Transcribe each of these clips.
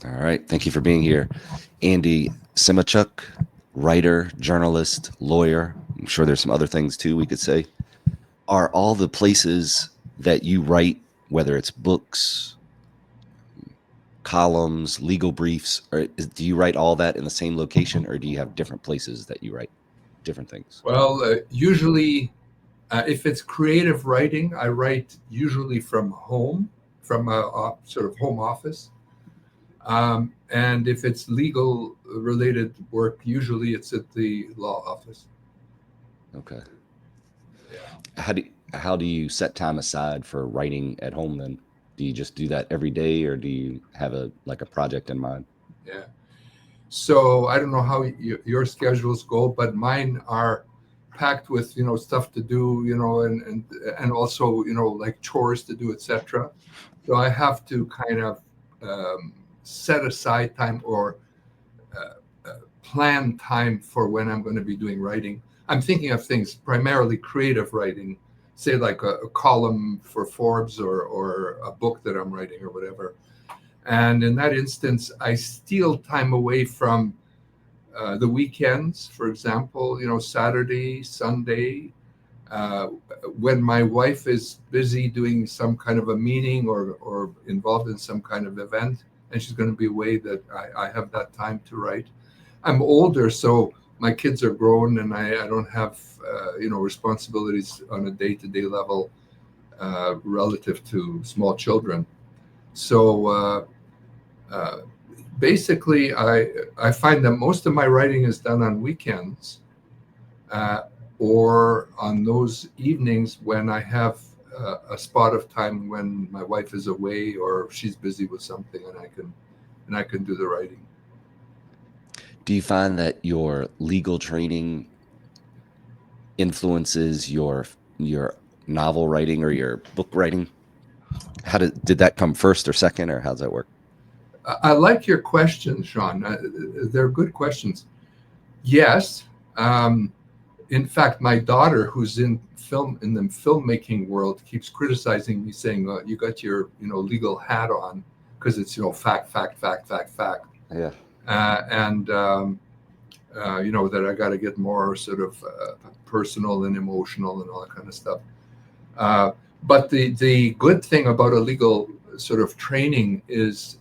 All right. Thank you for being here. Andy Semotiuk, writer, journalist, lawyer. I'm sure there's some other things too we could say. Are all the places that you write, whether it's books, columns, legal briefs, or do you write all that in the same location, or do you have different places that you write different things? Well, usually, if it's creative writing, I write usually from home, from a sort of home office. And if it's legal related work, usually it's at the law office. Okay. Yeah. How do you set time aside for writing at home then? Do you just do that every day, or do you have a project in mind? Yeah. So I don't know how your schedules go, but mine are packed with stuff to do, and also like chores to do, etc. So I have to kind of um, set aside time or plan time for when I'm going to be doing writing. I'm thinking of things primarily creative writing, say like a column for Forbes or a book that I'm writing or whatever. And in that instance, I steal time away from the weekends, for example, Saturday, Sunday, uh, when my wife is busy doing some kind of a meeting or involved in some kind of event, and she's going to be away, that I have that time to write. I'm older, so my kids are grown, and I don't have responsibilities on a day-to-day level relative to small children. So uh, basically, I find that most of my writing is done on weekends uh, or on those evenings when I have a spot of time when my wife is away or she's busy with something, and I can do the writing. Do you find that your legal training influences your novel writing or your book writing? Did that come first or second, or how's that work? I like your questions, Sean. They're good questions. Yes. Um, in fact, my daughter, who's in the filmmaking world, keeps criticizing me, saying, "You got your legal hat on because it's fact, fact, fact, fact, fact," Yeah. and that I got to get more sort of personal and emotional and all that kind of stuff. Uh, but the good thing about a legal sort of training is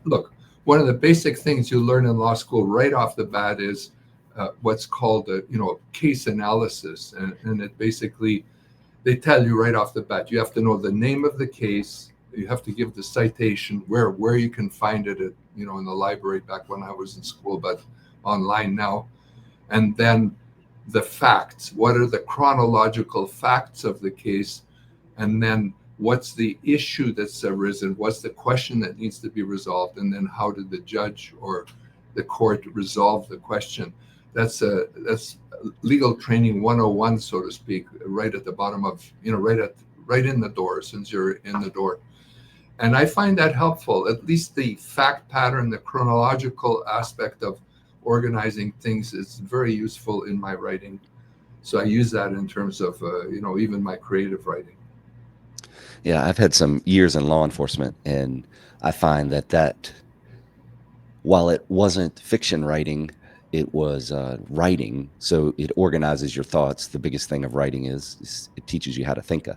look, one of the basic things you learn in law school right off the bat is what's called a case analysis, and it basically, they tell you right off the bat, you have to know the name of the case, you have to give the citation, where you can find it at in the library back when I was in school, but online now, and then the facts. What are the chronological facts of the case? And then what's the issue that's arisen? What's the question that needs to be resolved? And then how did the judge or the court resolve the question? That's legal training 101, so to speak, right at the bottom of, right in the door, since you're in the door. And I find that helpful, at least the fact pattern, the chronological aspect of organizing things is very useful in my writing. So I use that in terms of, even my creative writing. Yeah, I've had some years in law enforcement, and I find that while it wasn't fiction writing, it was writing. So it organizes your thoughts. The biggest thing of writing is it teaches you how to think.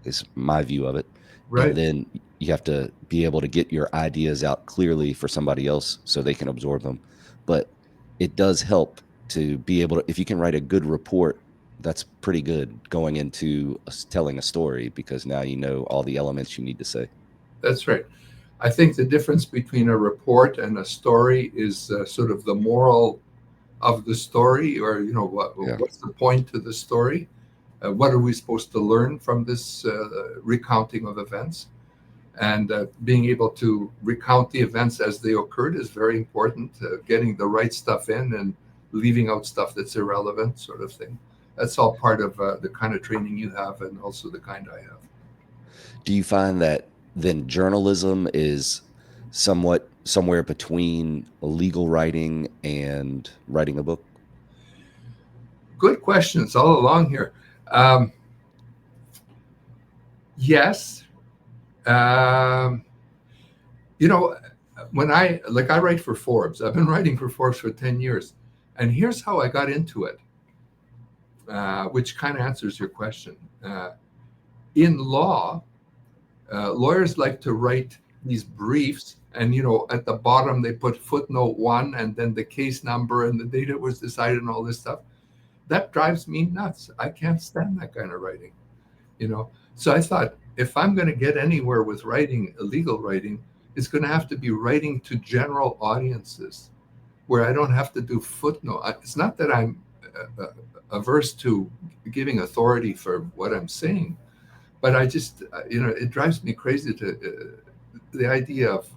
Is my view of it. And Right. then you have to be able to get your ideas out clearly for somebody else so they can absorb them. But it does help to be able to, if you can write a good report, that's pretty good going into telling a story, because now you know all the elements you need to say. That's right. I think the difference between a report and a story is sort of the moral of the story, or Yeah. what's the point to the story? What are we supposed to learn from this recounting of events? And being able to recount the events as they occurred is very important. Getting the right stuff in and leaving out stuff that's irrelevant, sort of thing. That's all part of the kind of training you have, and also the kind I have. Do you find that then journalism is somewhat somewhere between legal writing and writing a book? Good questions all along here. Um, yes. Um, you know, when I write for Forbes. I've been writing for Forbes for 10 years. And here's how I got into it, which kind of answers your question. In law, lawyers like to write these briefs, and at the bottom they put footnote 1 and then the case number and the date it was decided and all this stuff. That drives me nuts. I can't stand that kind of writing. So I thought, if I'm going to get anywhere with writing, illegal writing, it's going to have to be writing to general audiences where I don't have to do footnote. It's not that I'm averse to giving authority for what I'm saying, but I just, it drives me crazy to the idea of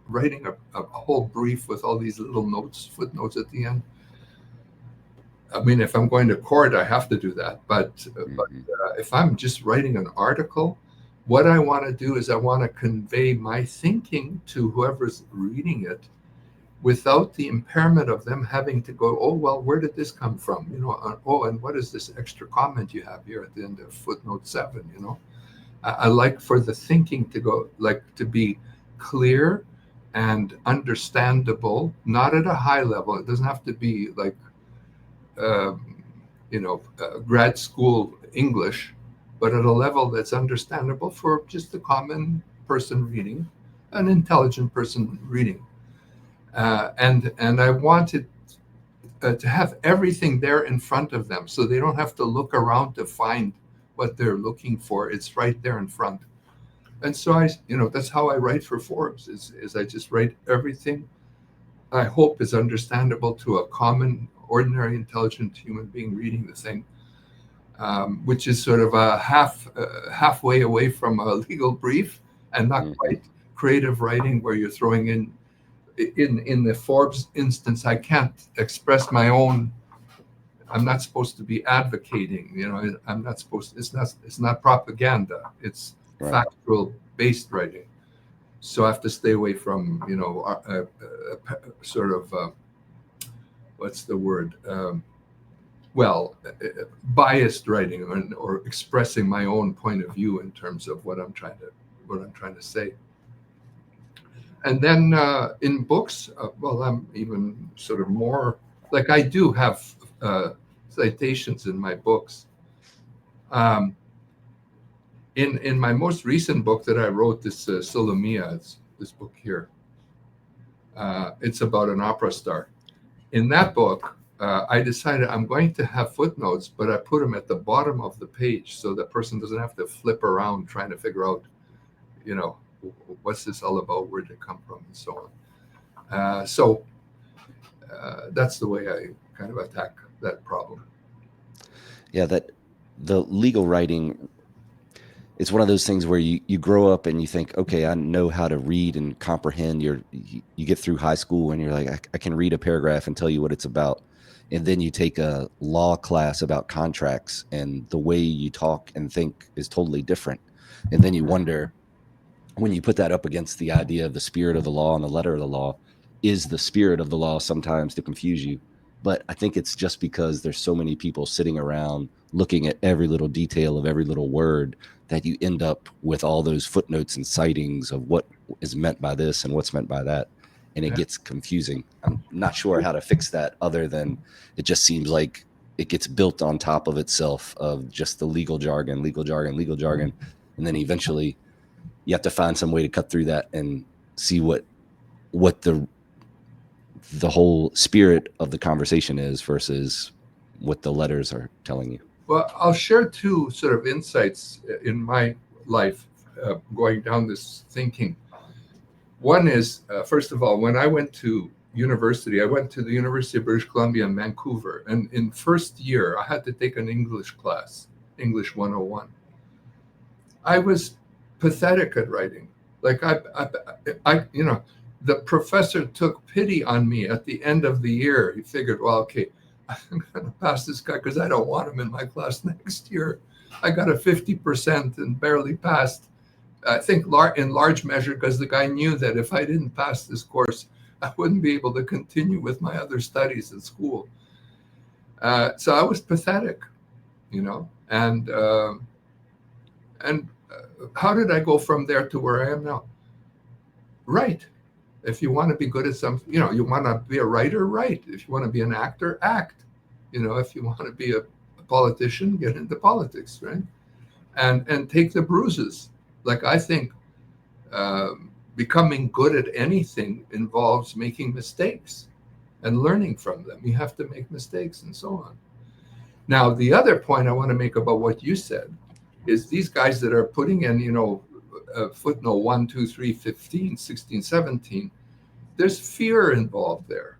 writing a whole brief with all these little footnotes at the end. I mean, if I'm going to court, I have to do that. But if I'm just writing an article, what I want to do is I want to convey my thinking to whoever's reading it without the impairment of them having to go, oh, well, where did this come from? Oh, and what is this extra comment you have here at the end of footnote 7? I like for the thinking to go, like, to be clear and understandable, not at a high level. It doesn't have to be like, grad school English, but at a level that's understandable for just a common person reading, an intelligent person reading. And I wanted to have everything there in front of them, so they don't have to look around to find what they're looking for. It's right there in front. And so that's how I write for Forbes. Is I just write everything I hope is understandable to a common, ordinary, intelligent human being reading the thing, which is sort of a halfway away from a legal brief, and not quite creative writing where you're throwing in the Forbes instance. I can't express my own. I'm not supposed to be advocating. I'm not supposed. It's not propaganda. It's factual based writing. So I have to stay away from sort of what's the word? Biased writing or expressing my own point of view in terms of what I'm trying to say. And then in books, I'm even sort of more like, I do have citations in my books. In my most recent book that I wrote, this Solomia, this book here, it's about an opera star. In that book, I decided I'm going to have footnotes, but I put them at the bottom of the page so the person doesn't have to flip around trying to figure out, what's this all about, where did it come from, and so on. So that's the way I kind of attack that problem. Yeah, that the legal writing, it's one of those things where you grow up and you think, okay, I know how to read and comprehend. You get through high school and you're like, I can read a paragraph and tell you what it's about. And then you take a law class about contracts and the way you talk and think is totally different. And then you wonder, when you put that up against the idea of the spirit of the law and the letter of the law, is the spirit of the law sometimes to confuse you? But I think it's just because there's so many people sitting around looking at every little detail of every little word that you end up with all those footnotes and citings of what is meant by this and what's meant by that. And it gets confusing. I'm not sure how to fix that, other than it just seems like it gets built on top of itself, of just the legal jargon. And then eventually you have to find some way to cut through that and see what the whole spirit of the conversation is versus what the letters are telling you. Well, I'll share two sort of insights in my life going down this thinking. One is, first of all, when I went to university, I went to the University of British Columbia in Vancouver. And in first year, I had to take an English class, English 101. I was pathetic at writing. Like the professor took pity on me at the end of the year. He figured, well, okay, I'm going to pass this guy because I don't want him in my class next year. I got a 50% and barely passed. I think in large measure because the guy knew that if I didn't pass this course, I wouldn't be able to continue with my other studies at school. So I was pathetic, and how did I go from there to where I am now? Right. If you want to be good at some, you want to be a writer, write. If you want to be an actor, act. If you want to be a politician, get into politics, right? And take the bruises. Like I think becoming good at anything involves making mistakes and learning from them. You have to make mistakes and so on. Now, the other point I want to make about what you said is these guys that are putting in, footnote 1, 2, 3, 15, 16, 17, there's fear involved there.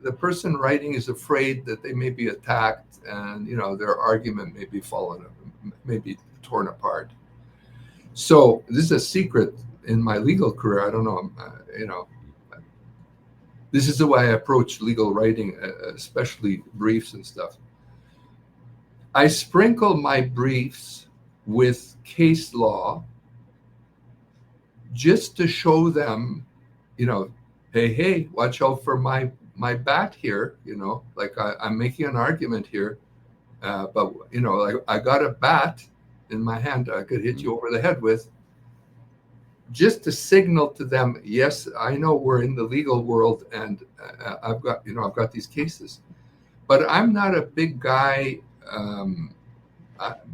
The person writing is afraid that they may be attacked and, their argument may be may be torn apart. So this is a secret in my legal career. I don't know, this is the way I approach legal writing, especially briefs and stuff. I sprinkle my briefs with case law just to show them, hey, watch out for my bat here, like I'm making an argument here, but like I got a bat in my hand I could hit you over the head with, just to signal to them, yes, I know we're in the legal world and I've got these cases, but I'm not a big guy.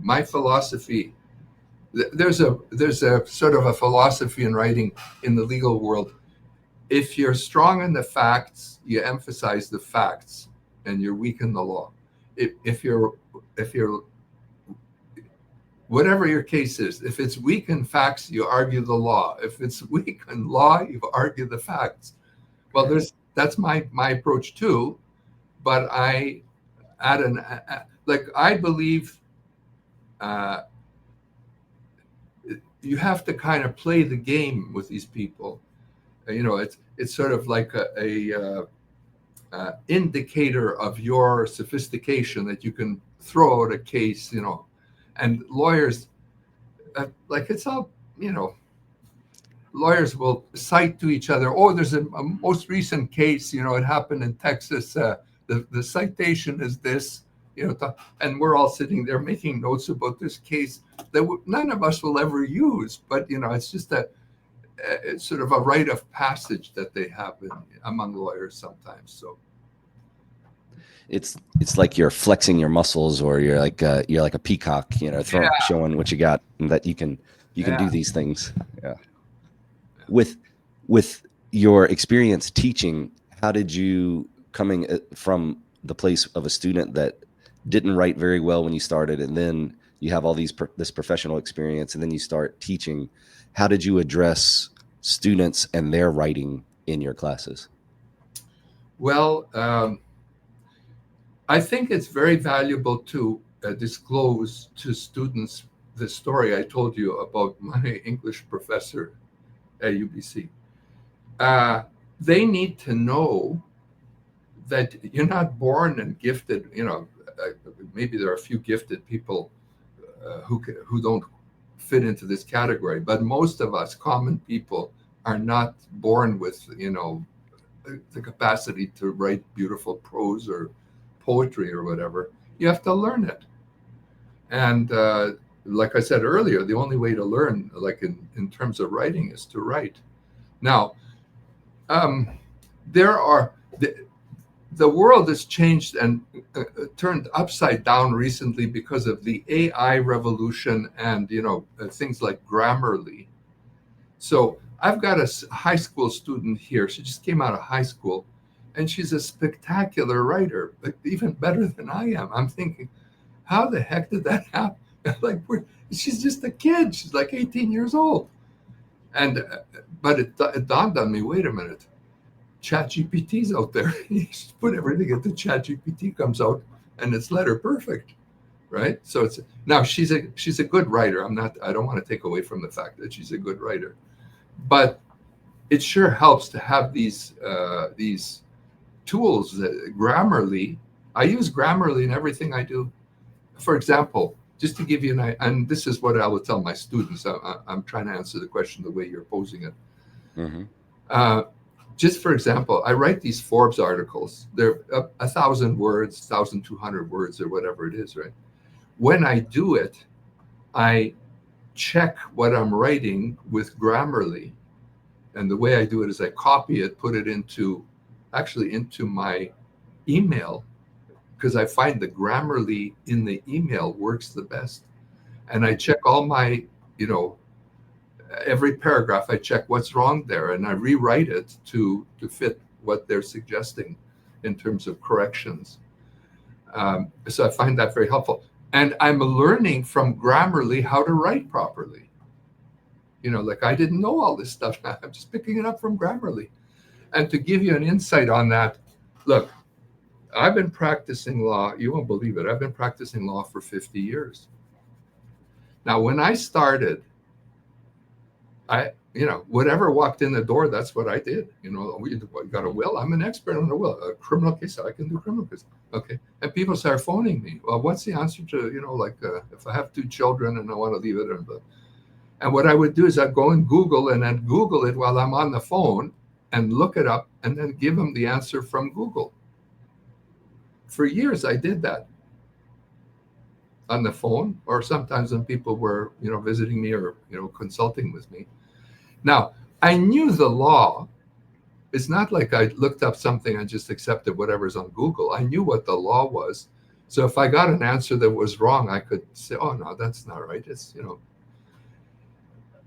My philosophy, there's a sort of a philosophy in writing in the legal world. If you're strong in the facts, you emphasize the facts, and you're weak in the law. If you're whatever your case is, if it's weak in facts, you argue the law. If it's weak in law, you argue the facts. Well, that's my approach too, but I add I believe you have to kind of play the game with these people. It's sort of like a indicator of your sophistication that you can throw out a case, and lawyers, it's all, lawyers will cite to each other. Oh, there's a most recent case, it happened in Texas. The citation is this, and we're all sitting there making notes about this case that none of us will ever use. But, it's just it's sort of a rite of passage that they have among lawyers sometimes. So it's like you're flexing your muscles, or you're like a peacock, showing what you got, and that you can do these things. Yeah. With your experience teaching, how did you, coming from the place of a student that didn't write very well when you started, and then you have all this professional experience, and then you start teaching, how did you address students and their writing in your classes? Well, I think it's very valuable to disclose to students the story I told you about my English professor at UBC. They need to know that you're not born and gifted. Maybe there are a few gifted people who don't fit into this category, but most of us common people are not born with the capacity to write beautiful prose or poetry or whatever. You have to learn it. And like I said earlier, the only way to learn, like in terms of writing, is to write. Now, the world has changed and turned upside down recently because of the AI revolution and things like Grammarly. So I've got a high school student here. She just came out of high school, and she's a spectacular writer, even better than I am. I'm thinking, how the heck did that happen? She's just a kid. She's like 18 years old. And but it dawned on me, wait a minute, ChatGPT's out there. You just put everything into ChatGPT, comes out, and it's letter perfect, right? So now she's a good writer. I don't want to take away from the fact that she's a good writer, but it sure helps to have these tools. Grammarly, I use Grammarly in everything I do. For example, just to give you and this is what I will tell my students. I'm trying to answer the question the way you're posing it. Mm-hmm. Just for example, I write these Forbes articles. They're 1,000 words, 1,200 words, or whatever it is, right? When I do it, I check what I'm writing with Grammarly, And the way I do it is I copy it, put it into my email, because I find the Grammarly in the email works the best. And I check all my, every paragraph, I check what's wrong there, and I rewrite it to fit what they're suggesting in terms of corrections. So I find that very helpful. And I'm learning from Grammarly how to write properly. Like I didn't know all this stuff. I'm just picking it up from Grammarly. And to give you an insight on that, look, I've been practicing law. You won't believe it. I've been practicing law for 50 years. Now, when I started, whatever walked in the door, that's what I did. We got a will. I'm an expert on a will. A criminal case, I can do criminal case. Okay. And people start phoning me. Well, what's the answer to, if I have 2 children and I want to leave it. And what I would do is I'd go and Google, and I'd Google it while I'm on the phone and look it up and then give them the answer from Google. For years, I did that on the phone, or sometimes when people were, visiting me or, consulting with me. Now, I knew the law. It's not like I looked up something and just accepted whatever's on Google. I knew what the law was. So if I got an answer that was wrong, I could say, oh, no, that's not right. It's,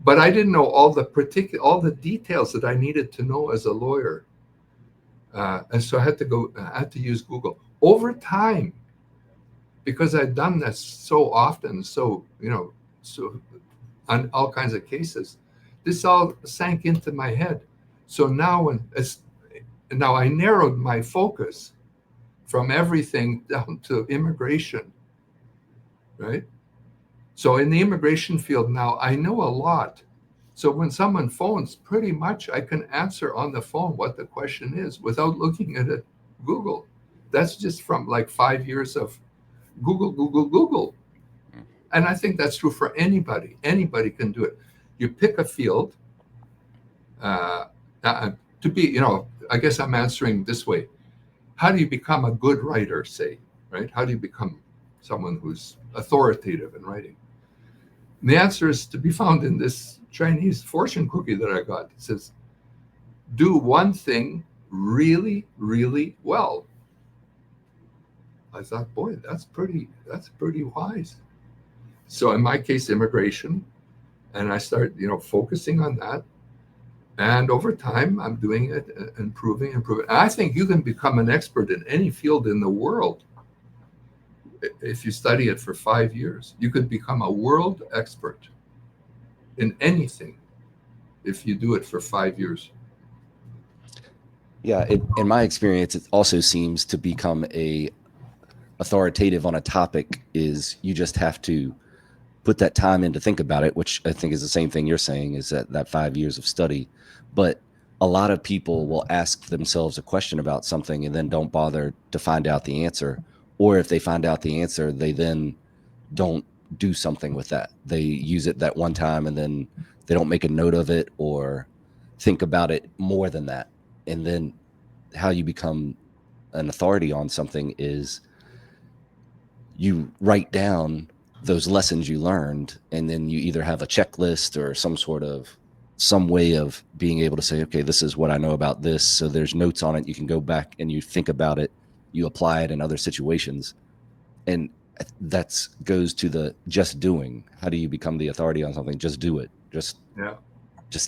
But I didn't know all the details that I needed to know as a lawyer. And so I had to use Google. Over time, because I'd done this so often, so on all kinds of cases, this all sank into my head. So now I narrowed my focus from everything down to immigration, right? So in the immigration field now, I know a lot. So when someone phones, pretty much I can answer on the phone what the question is without looking at it, Google. That's just from like 5 years of Google. And I think that's true for anybody. Anybody can do it. You pick a field. To be, I guess I'm answering this way. How do you become a good writer, say, right? How do you become someone who's authoritative in writing? And the answer is to be found in this Chinese fortune cookie that I got. It says, do one thing really, really well. I thought, boy, that's pretty wise. So in my case, immigration, and I start, focusing on that. And over time, I'm doing it, improving. And I think you can become an expert in any field in the world. If you study it for 5 years, you could become a world expert in anything if you do it for 5 years. Yeah, in my experience, it also seems to become a authoritative on a topic is you just have to put that time in to think about it, which I think is the same thing you're saying, is that 5 years of study. But a lot of people will ask themselves a question about something and then don't bother to find out the answer. Or if they find out the answer, they then don't do something with that. They use it that one time and then they don't make a note of it or think about it more than that. And then how you become an authority on something is you write down those lessons you learned, and then you either have a checklist or some way of being able to say, okay, this is what I know about this. So there's notes on it. You can go back and you think about it, you apply it in other situations. And that goes to the just doing. How do you become the authority on something? Just do it. Just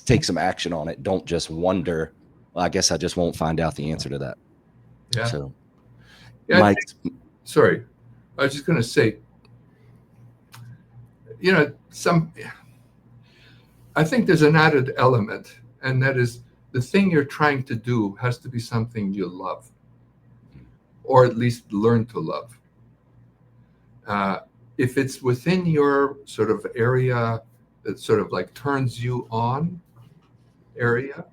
take some action on it. Don't just wonder, well, I guess I just won't find out the answer to that. Yeah. So, yeah, sorry. I was just going to say, I think there's an added element, and that is the thing you're trying to do has to be something you love, or at least learn to love. If it's within your sort of area that sort of like turns you on area,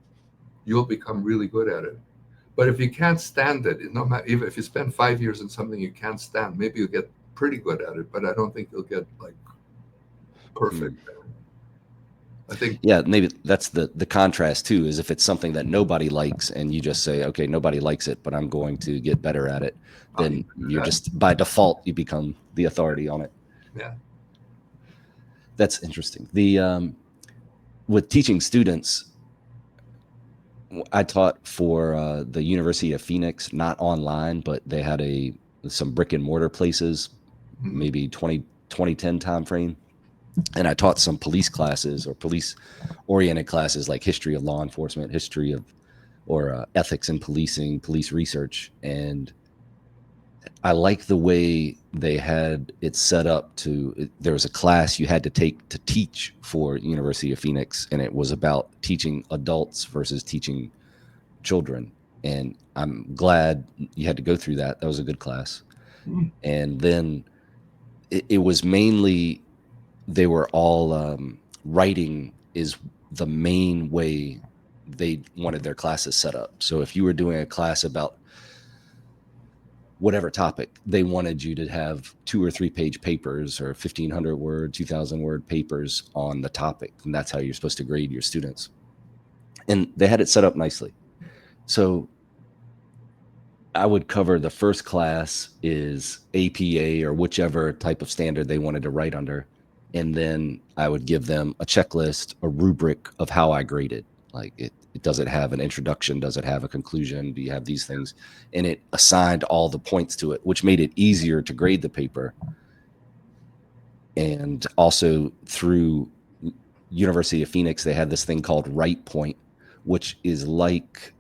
you'll become really good at it. But if you can't stand it, no matter if you spend 5 years in something you can't stand, maybe you'll get pretty good at it, but I don't think you'll get like perfect. I think, yeah, maybe that's the contrast too, is if it's something that nobody likes and you just say, okay, nobody likes it, but I'm going to get better at it, then you're just, by default, you become the authority on it. Yeah. That's interesting. With teaching students, I taught for the University of Phoenix, not online, but they had some brick and mortar places, Mhm. maybe 2010 time frame. And I taught some police classes or police oriented classes like history of law enforcement, history of or ethics in policing, police research. And I like the way they had it set up there was a class you had to take to teach for University of Phoenix, and it was about teaching adults versus teaching children. And I'm glad you had to go through that. That was a good class. Mhm. And then it was mainly, they were all writing is the main way they wanted their classes set up. So if you were doing a class about whatever topic, they wanted you to have 2 or 3 page papers or 1,500 word, 2,000 word papers on the topic. And that's how you're supposed to grade your students. And they had it set up nicely. So I would cover the first class is APA or whichever type of standard they wanted to write under. And then I would give them a checklist, a rubric of how I graded. Like it does it have an introduction? Does it have a conclusion? Do you have these things? And it assigned all the points to it, which made it easier to grade the paper. And also through University of Phoenix, they had this thing called Write Point, which is like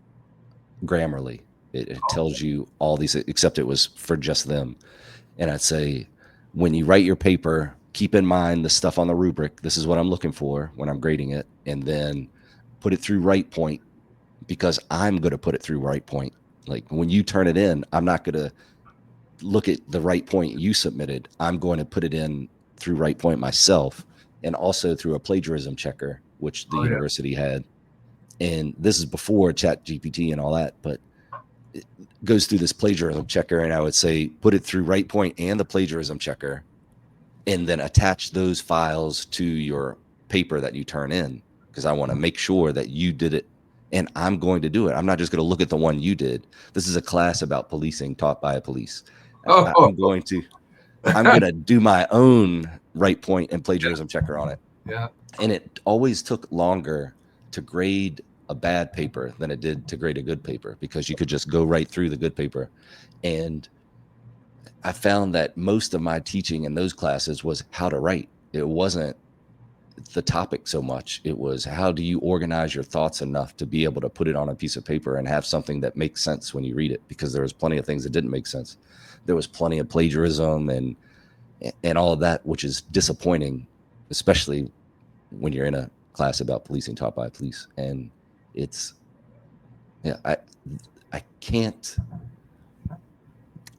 Grammarly. It tells you all these, except it was for just them. And I'd say, when you write your paper, keep in mind the stuff on the rubric. This is what I'm looking for when I'm grading it. And then put it through Write Point, because I'm going to put it through Write Point. Like when you turn it in, I'm not going to look at the Write Point you submitted. I'm going to put it in through Write Point myself, and also through a plagiarism checker, which the Oh yeah. university had. And this is before Chat GPT and all that, but it goes through this plagiarism checker. And I would say, put it through Write Point and the plagiarism checker, and then attach those files to your paper that you turn in, because I want to make sure that you did it. And I'm going to do it. I'm not just going to look at the one you did. This is a class about policing taught by a police. Oh, I'm going to I'm going to do my own Write Point and yeah, plagiarism checker on it. yeah. And it always took longer to grade a bad paper than it did to grade a good paper, because you could just go right through the good paper. And I found that most of my teaching in those classes was how to write. It wasn't the topic so much. It was, how do you organize your thoughts enough to be able to put it on a piece of paper and have something that makes sense when you read it? Because there was plenty of things that didn't make sense. There was plenty of plagiarism and all of that, which is disappointing, especially when you're in a class about policing taught by police. And it's, yeah, I can't,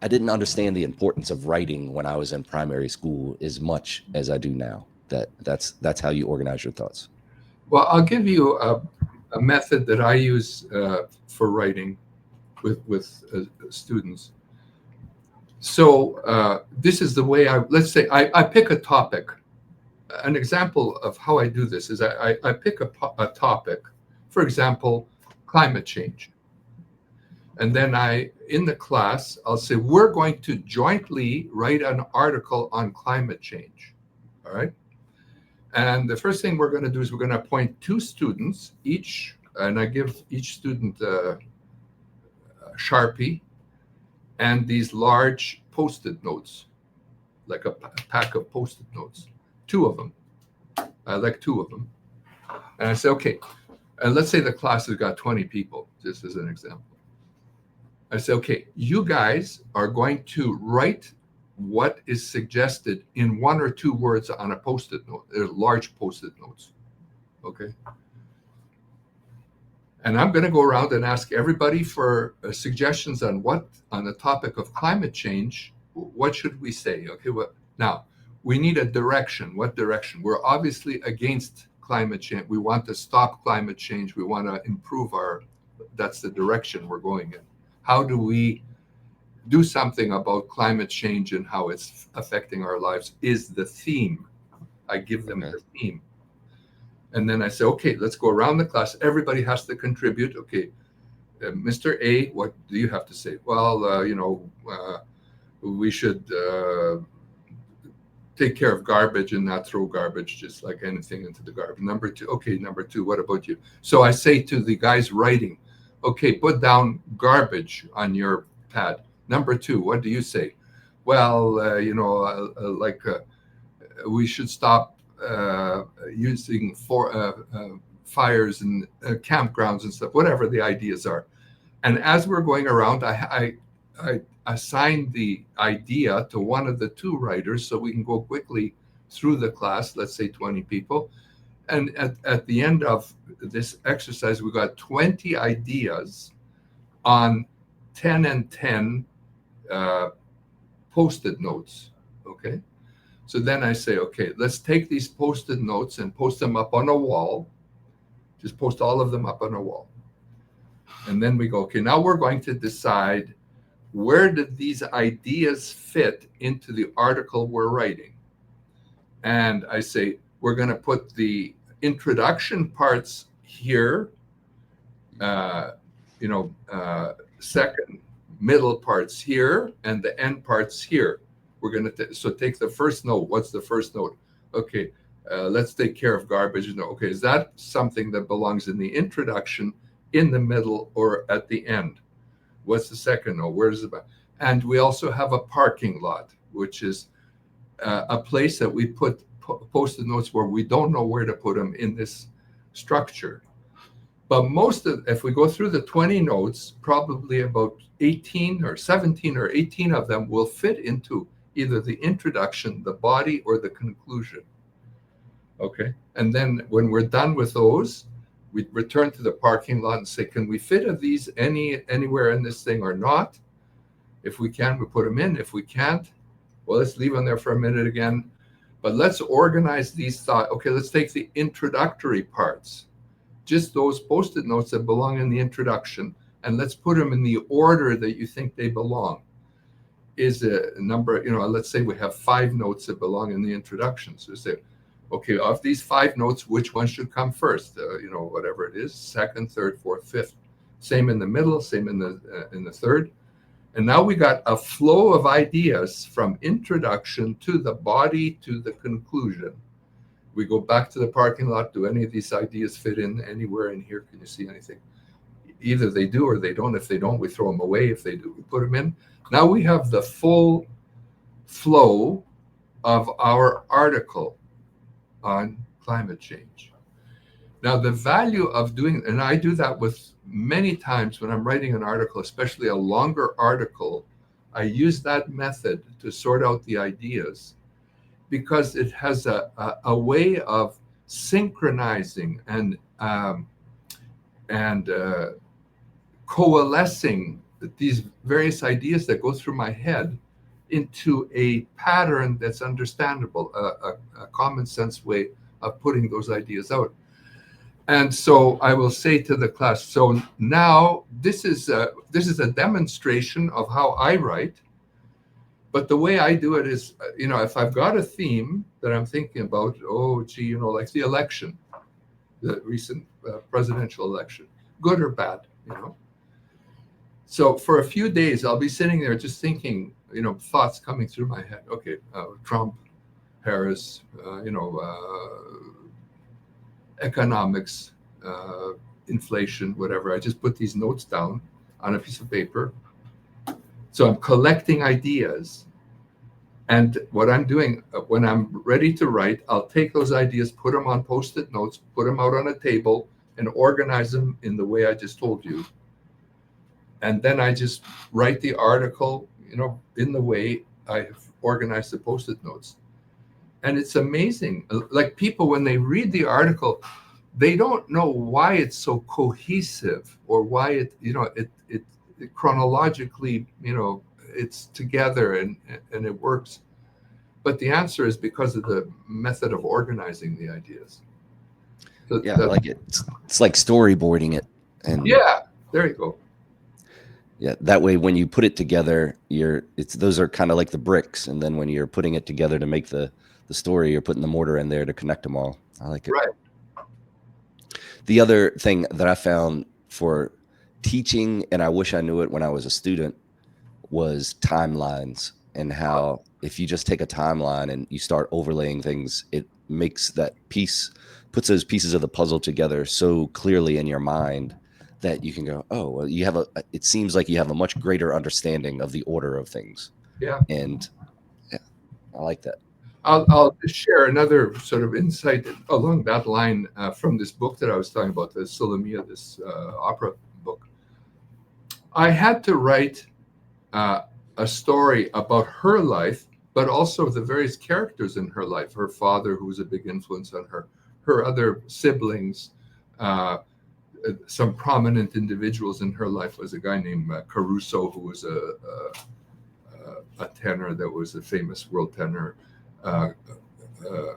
I didn't understand the importance of writing when I was in primary school as much as I do now. That's how you organize your thoughts. Well, I'll give you a method that I use for writing with students. So this is the way let's say I pick a topic. An example of how I do this is I pick a topic, for example, climate change. And then in the class, I'll say, we're going to jointly write an article on climate change. All right. And the first thing we're going to do is we're going to appoint 2 students each, and I give each student a Sharpie and these large Post-it notes, like a pack of Post-it notes, 2 of them. I like 2 of them. And I say, okay, and let's say the class has got 20 people, just as an example. I say, okay, you guys are going to write what is suggested in 1 or 2 words on a Post-it note. They're large Post-it notes. Okay. And I'm going to go around and ask everybody for suggestions on the topic of climate change. What should we say? Okay. Now we need a direction. What direction? We're obviously against climate change. We want to stop climate change. We want to improve that's the direction we're going in. How do we do something about climate change and how it's affecting our lives is the theme. I give them Okay. the theme. And then I say, okay, let's go around the class. Everybody has to contribute. Okay, Mr. A, what do you have to say? Well, we should take care of garbage and not throw garbage just like anything into the garbage. Number two, okay, number two, what about you? So I say to the guys writing, okay, put down garbage on your pad. Number two, what do you say? Well, we should stop using fires and campgrounds and stuff, whatever the ideas are. And as we're going around, I assign the idea to one of the two writers so we can go quickly through the class, let's say 20 people. And at the end of this exercise, we got 20 ideas on 10 and 10 post-it notes. Okay. So then I say, okay, let's take these post-it notes and post them up on a wall. Just post all of them up on a wall. And then we go, okay, now we're going to decide, where did these ideas fit into the article we're writing? And I say, we're going to put the introduction parts here, second, middle parts here, and the end parts here. We're going to so take the first note. What's the first note? Okay, let's take care of garbage. No, okay, is that something that belongs in the introduction, in the middle, or at the end? What's the second note? Where is it? And we also have a parking lot, which is a place that we put post-it notes where we don't know where to put them in this structure. But if we go through the 20 notes, probably about 18 or 17 or 18 of them will fit into either the introduction, the body, or the conclusion. Okay. And then when we're done with those, we return to the parking lot and say, can we fit these anywhere in this thing or not? If we can, we put them in. If we can't, well, let's leave them there for a minute again. But let's organize these thoughts. Okay, let's take the introductory parts, just those post-it notes that belong in the introduction, and let's put them in the order that you think they belong. Is a number, let's say we have 5 notes that belong in the introduction. So say, okay, of these 5 notes, which one should come first? Whatever it is, second, third, fourth, fifth. Same in the middle, same in the third. And now we got a flow of ideas from introduction to the body to the conclusion. We go back to the parking lot. Do any of these ideas fit in anywhere in here? Can you see anything? Either they do or they don't. If they don't, we throw them away. If they do, we put them in. Now we have the full flow of our article on climate change. Now, the value of doing, and I do that with many times when I'm writing an article, especially a longer article, I use that method to sort out the ideas because it has a way of synchronizing and coalescing these various ideas that go through my head into a pattern that's understandable, a common sense way of putting those ideas out. And so I will say to the class, so now this is a demonstration of how I write. But the way I do it is, if I've got a theme that I'm thinking about, like the election, the recent presidential election, good or bad, So for a few days, I'll be sitting there just thinking, thoughts coming through my head. Okay, Trump, Harris, economics, inflation, whatever. I just put these notes down on a piece of paper. So I'm collecting ideas. And what I'm doing, when I'm ready to write, I'll take those ideas, put them on Post-it notes, put them out on a table, and organize them in the way I just told you. And then I just write the article, in the way I've organized the Post-it notes. And it's amazing. Like people, when they read the article, they don't know why it's so cohesive or why it chronologically, it's together and it works. But the answer is because of the method of organizing the ideas. So like it's like storyboarding it. And yeah, there you go. Yeah, that way when you put it together, those are kind of like the bricks, and then when you're putting it together to make the story, you're putting the mortar in there to connect them all. I like it. Right. The other thing that I found for teaching, and I wish I knew it when I was a student, was timelines and how if you just take a timeline and you start overlaying things, it makes that piece, puts those pieces of the puzzle together so clearly in your mind that you can go, oh, well, you have it seems like you have a much greater understanding of the order of things. Yeah. And yeah, I like that. I'll just share another sort of insight along that line from this book that I was talking about, the Solomia, this opera book. I had to write uh, a story about her life, but also the various characters in her life. Her father, who was a big influence on her, her other siblings, uh, some prominent individuals in her life was a guy named Caruso, who was a tenor that was a famous world tenor. Uh, uh,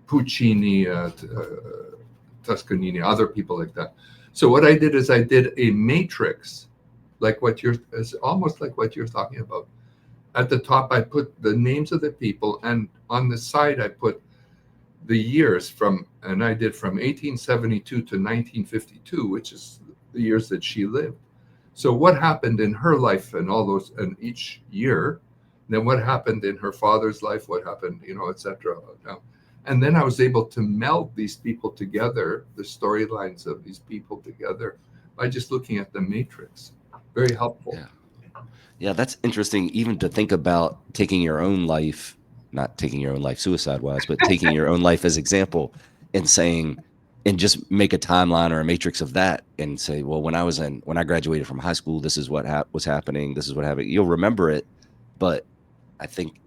Puccini, Toscanini, other people like that. So what I did is I did a matrix, like what you're, it's almost like what you're talking about. At the top, I put the names of the people, and on the side, I put the years from, and I did from 1872 to 1952, which is the years that she lived. So what happened in her life and all those, and each year, then what happened in her father's life, what happened, etc. And then I was able to meld these people together, the storylines of these people together, by just looking at the matrix. Very helpful. Yeah. Yeah, that's interesting, even to think about taking your own life, not taking your own life suicide wise, but taking your own life as example and saying, and just make a timeline or a matrix of that and say, well, when I graduated from high school, this is what was happening. This is what happened. You'll remember it. But I think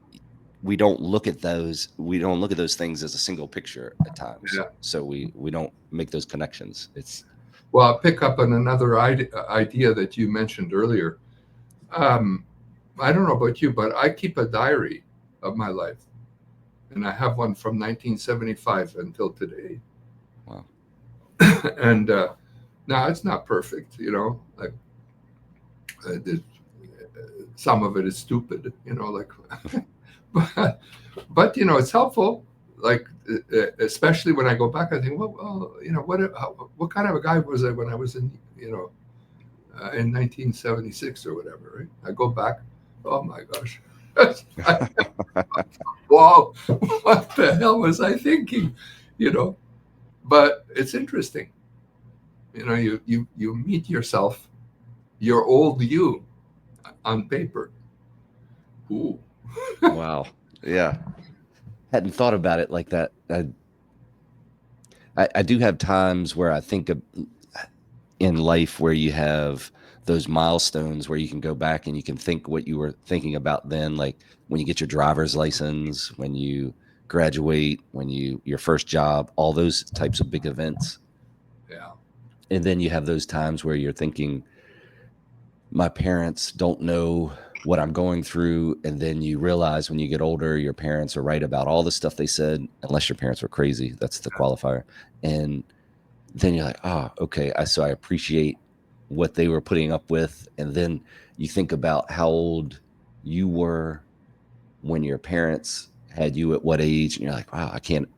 we don't look at those things as a single picture at times. Yeah. So we don't make those connections. It's Well, I'll pick up on another idea that you mentioned earlier. Um, I don't know about you, but I keep a diary of my life, and I have one from 1975 until today. wow. And now it's not perfect, like uh, the, some of it is stupid, like, but it's helpful. Like, especially when I go back, I think, well, what kind of a guy was I when I was in 1976 or whatever, right? I go back, oh my gosh. Wow, what the hell was I thinking? You know, but it's interesting. You meet yourself, your old you on paper. Ooh. Wow. Yeah. Hadn't thought about it like that. I do have times where I think of in life where you have those milestones where you can go back and you can think what you were thinking about then, like when you get your driver's license, when you graduate, when your first job, all those types of big events. Yeah. And then you have those times where you're thinking, my parents don't know what I'm going through. And then you realize when you get older, your parents are right about all the stuff they said, unless your parents were crazy. That's the qualifier. And then you're like, oh, okay. So I appreciate what they were putting up with. And then you think about how old you were when your parents had you at what age. And you're like, wow, I can't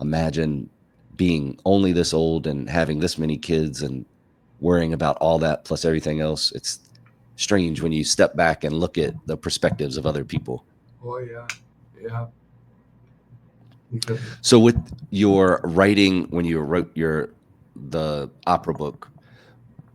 imagine being only this old and having this many kids and worrying about all that plus everything else. It's strange when you step back and look at the perspectives of other people. Oh yeah. Yeah. Because So with your writing, when you wrote the opera book,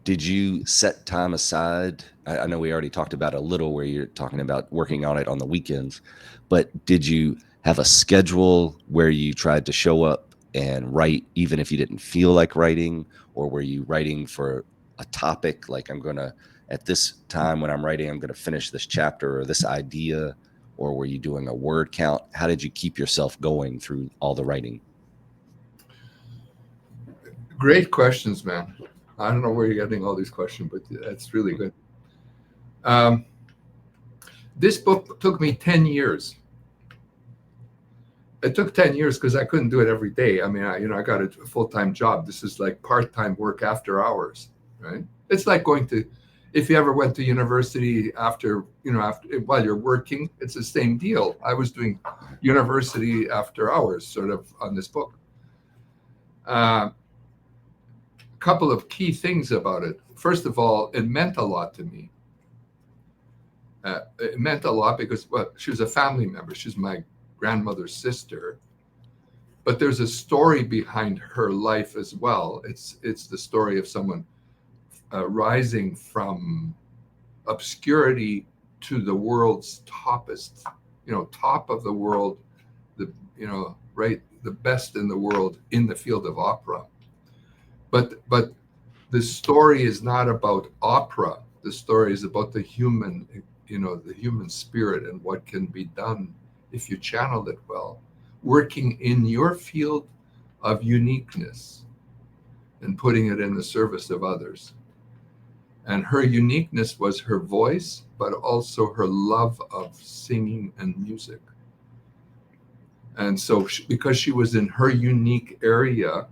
did you set time aside? I know we already talked about a little where you're talking about working on it on the weekends, but did you have a schedule where you tried to show up and write even if you didn't feel like writing? Or were you writing for a topic like at this time when I'm writing, I'm going to finish this chapter or this idea? Or were you doing a word count? How did you keep yourself going through all the writing? great questions, man. I don't know where you're getting all these questions, but that's really good. Um, this book took me 10 years. It took 10 years because I couldn't do it every day. I mean, I got a full-time job. This is like part-time work after hours, right? It's like if you ever went to university after while you're working, it's the same deal. I was doing university after hours, sort of, on this book. A couple of key things about it. First of all, it meant a lot to me. It meant a lot because, well, she was a family member. She's my grandmother's sister, but there's a story behind her life as well. It's the story of someone rising from obscurity to the world's toppest, top of the world, the right, the best in the world in the field of opera. But the story is not about opera. The story is about the human, the human spirit and what can be done if you channel it well, working in your field of uniqueness and putting it in the service of others. And her uniqueness was her voice, but also her love of singing and music. And so, because she was in her unique area,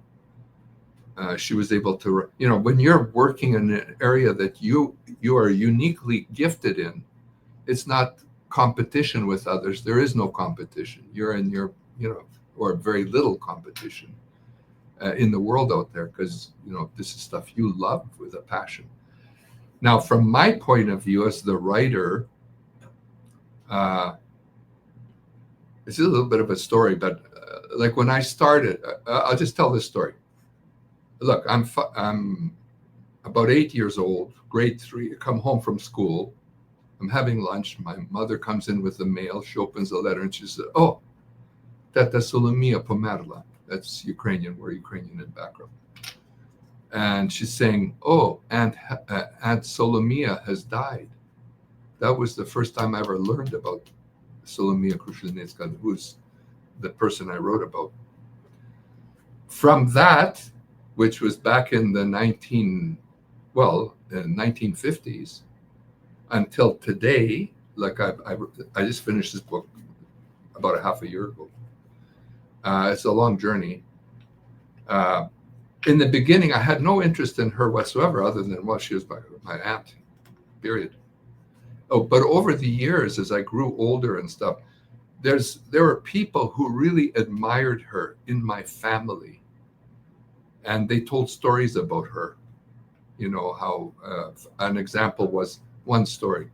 she was able to, when you're working in an area that you are uniquely gifted in, it's not competition with others. There is no competition. You're in your, or very little competition in the world out there, because, this is stuff you love with a passion. Now, from my point of view as the writer, this is a little bit of a story, but like when I started, I'll just tell this story. Look, I'm about 8 years old, grade 3. I come home from school. I'm having lunch. My mother comes in with the mail. She opens the letter and she says, "Oh, Tata Solomia Pomerla." That's Ukrainian. We're Ukrainian in background. And she's saying, "Oh, Aunt Solomia has died." That was the first time I ever learned about Solomia Krushelnicka, who's the person I wrote about. From that, which was back in the 1950s, until today, like I just finished this book about a half a year ago. It's a long journey. In the beginning, I had no interest in her whatsoever, other than, well, she was my aunt, period. Oh, but over the years, as I grew older and stuff, there were people who really admired her in my family, and they told stories about her. How an example was, one story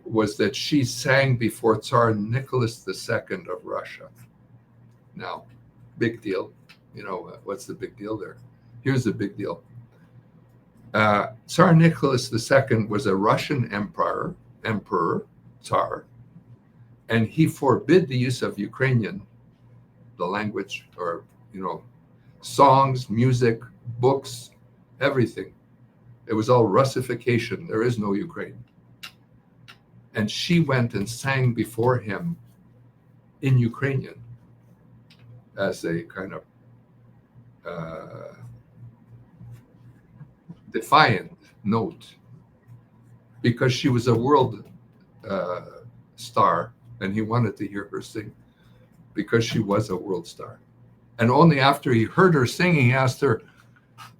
was that she sang before Tsar Nicholas II of Russia. Now, big deal. What's the big deal there? Here's the big deal. Tsar Nicholas II was a Russian emperor, Tsar, and he forbid the use of Ukrainian, the language, or, songs, music, books, everything. It was all Russification. There is no Ukraine. And she went and sang before him in Ukrainian as a kind of defiant note, because she was a world star, and he wanted to hear her sing because she was a world star. And only after he heard her singing, he asked her,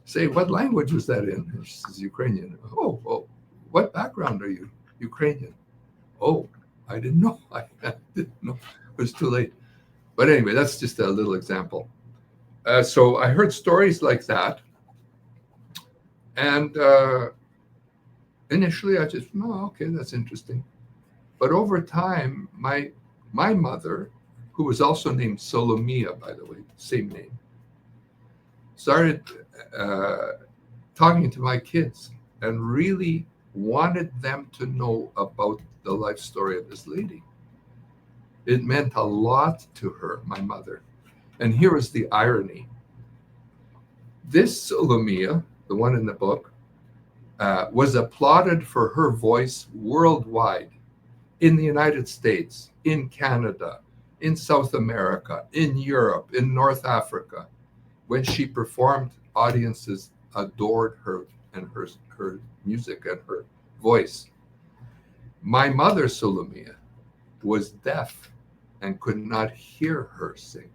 "Say, what language was that in?" And she says, "Ukrainian." Oh, what background are you? Ukrainian. Oh, I didn't know. I didn't know. It was too late. But anyway, that's just a little example. So I heard stories like that. And initially I just, okay, that's interesting. But over time, my mother, who was also named Solomia, by the way, same name, started talking to my kids and really wanted them to know about the life story of this lady. It meant a lot to her, my mother. And here is the irony. This Solomia, the one in the book, was applauded for her voice worldwide, in the United States, in Canada, in South America, in Europe, in North Africa. When she performed, audiences adored her and her music and her voice. My mother, Solomia, was deaf and could not hear her sing.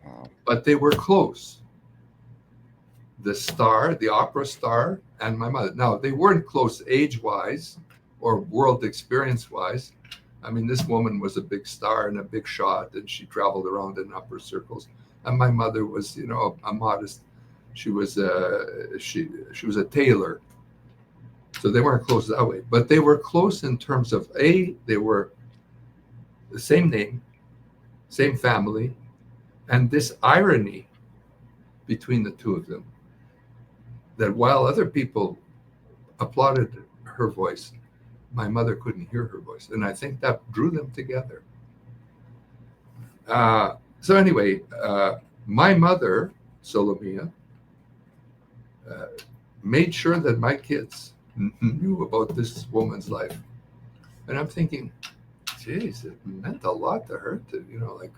Wow. But they were close. The star, the opera star, and my mother. Now, they weren't close age-wise or world experience-wise. I mean, this woman was a big star and a big shot, and she traveled around in upper circles. And my mother was, a modest. She was a tailor. So they weren't close that way, but they were close in terms of they were the same name, same family, and this irony between the two of them, that while other people applauded her voice, my mother couldn't hear her voice. And I think that drew them together. So anyway, my mother, Solomia, made sure that my kids knew about this woman's life. And I'm thinking, geez, it meant a lot to her to, like,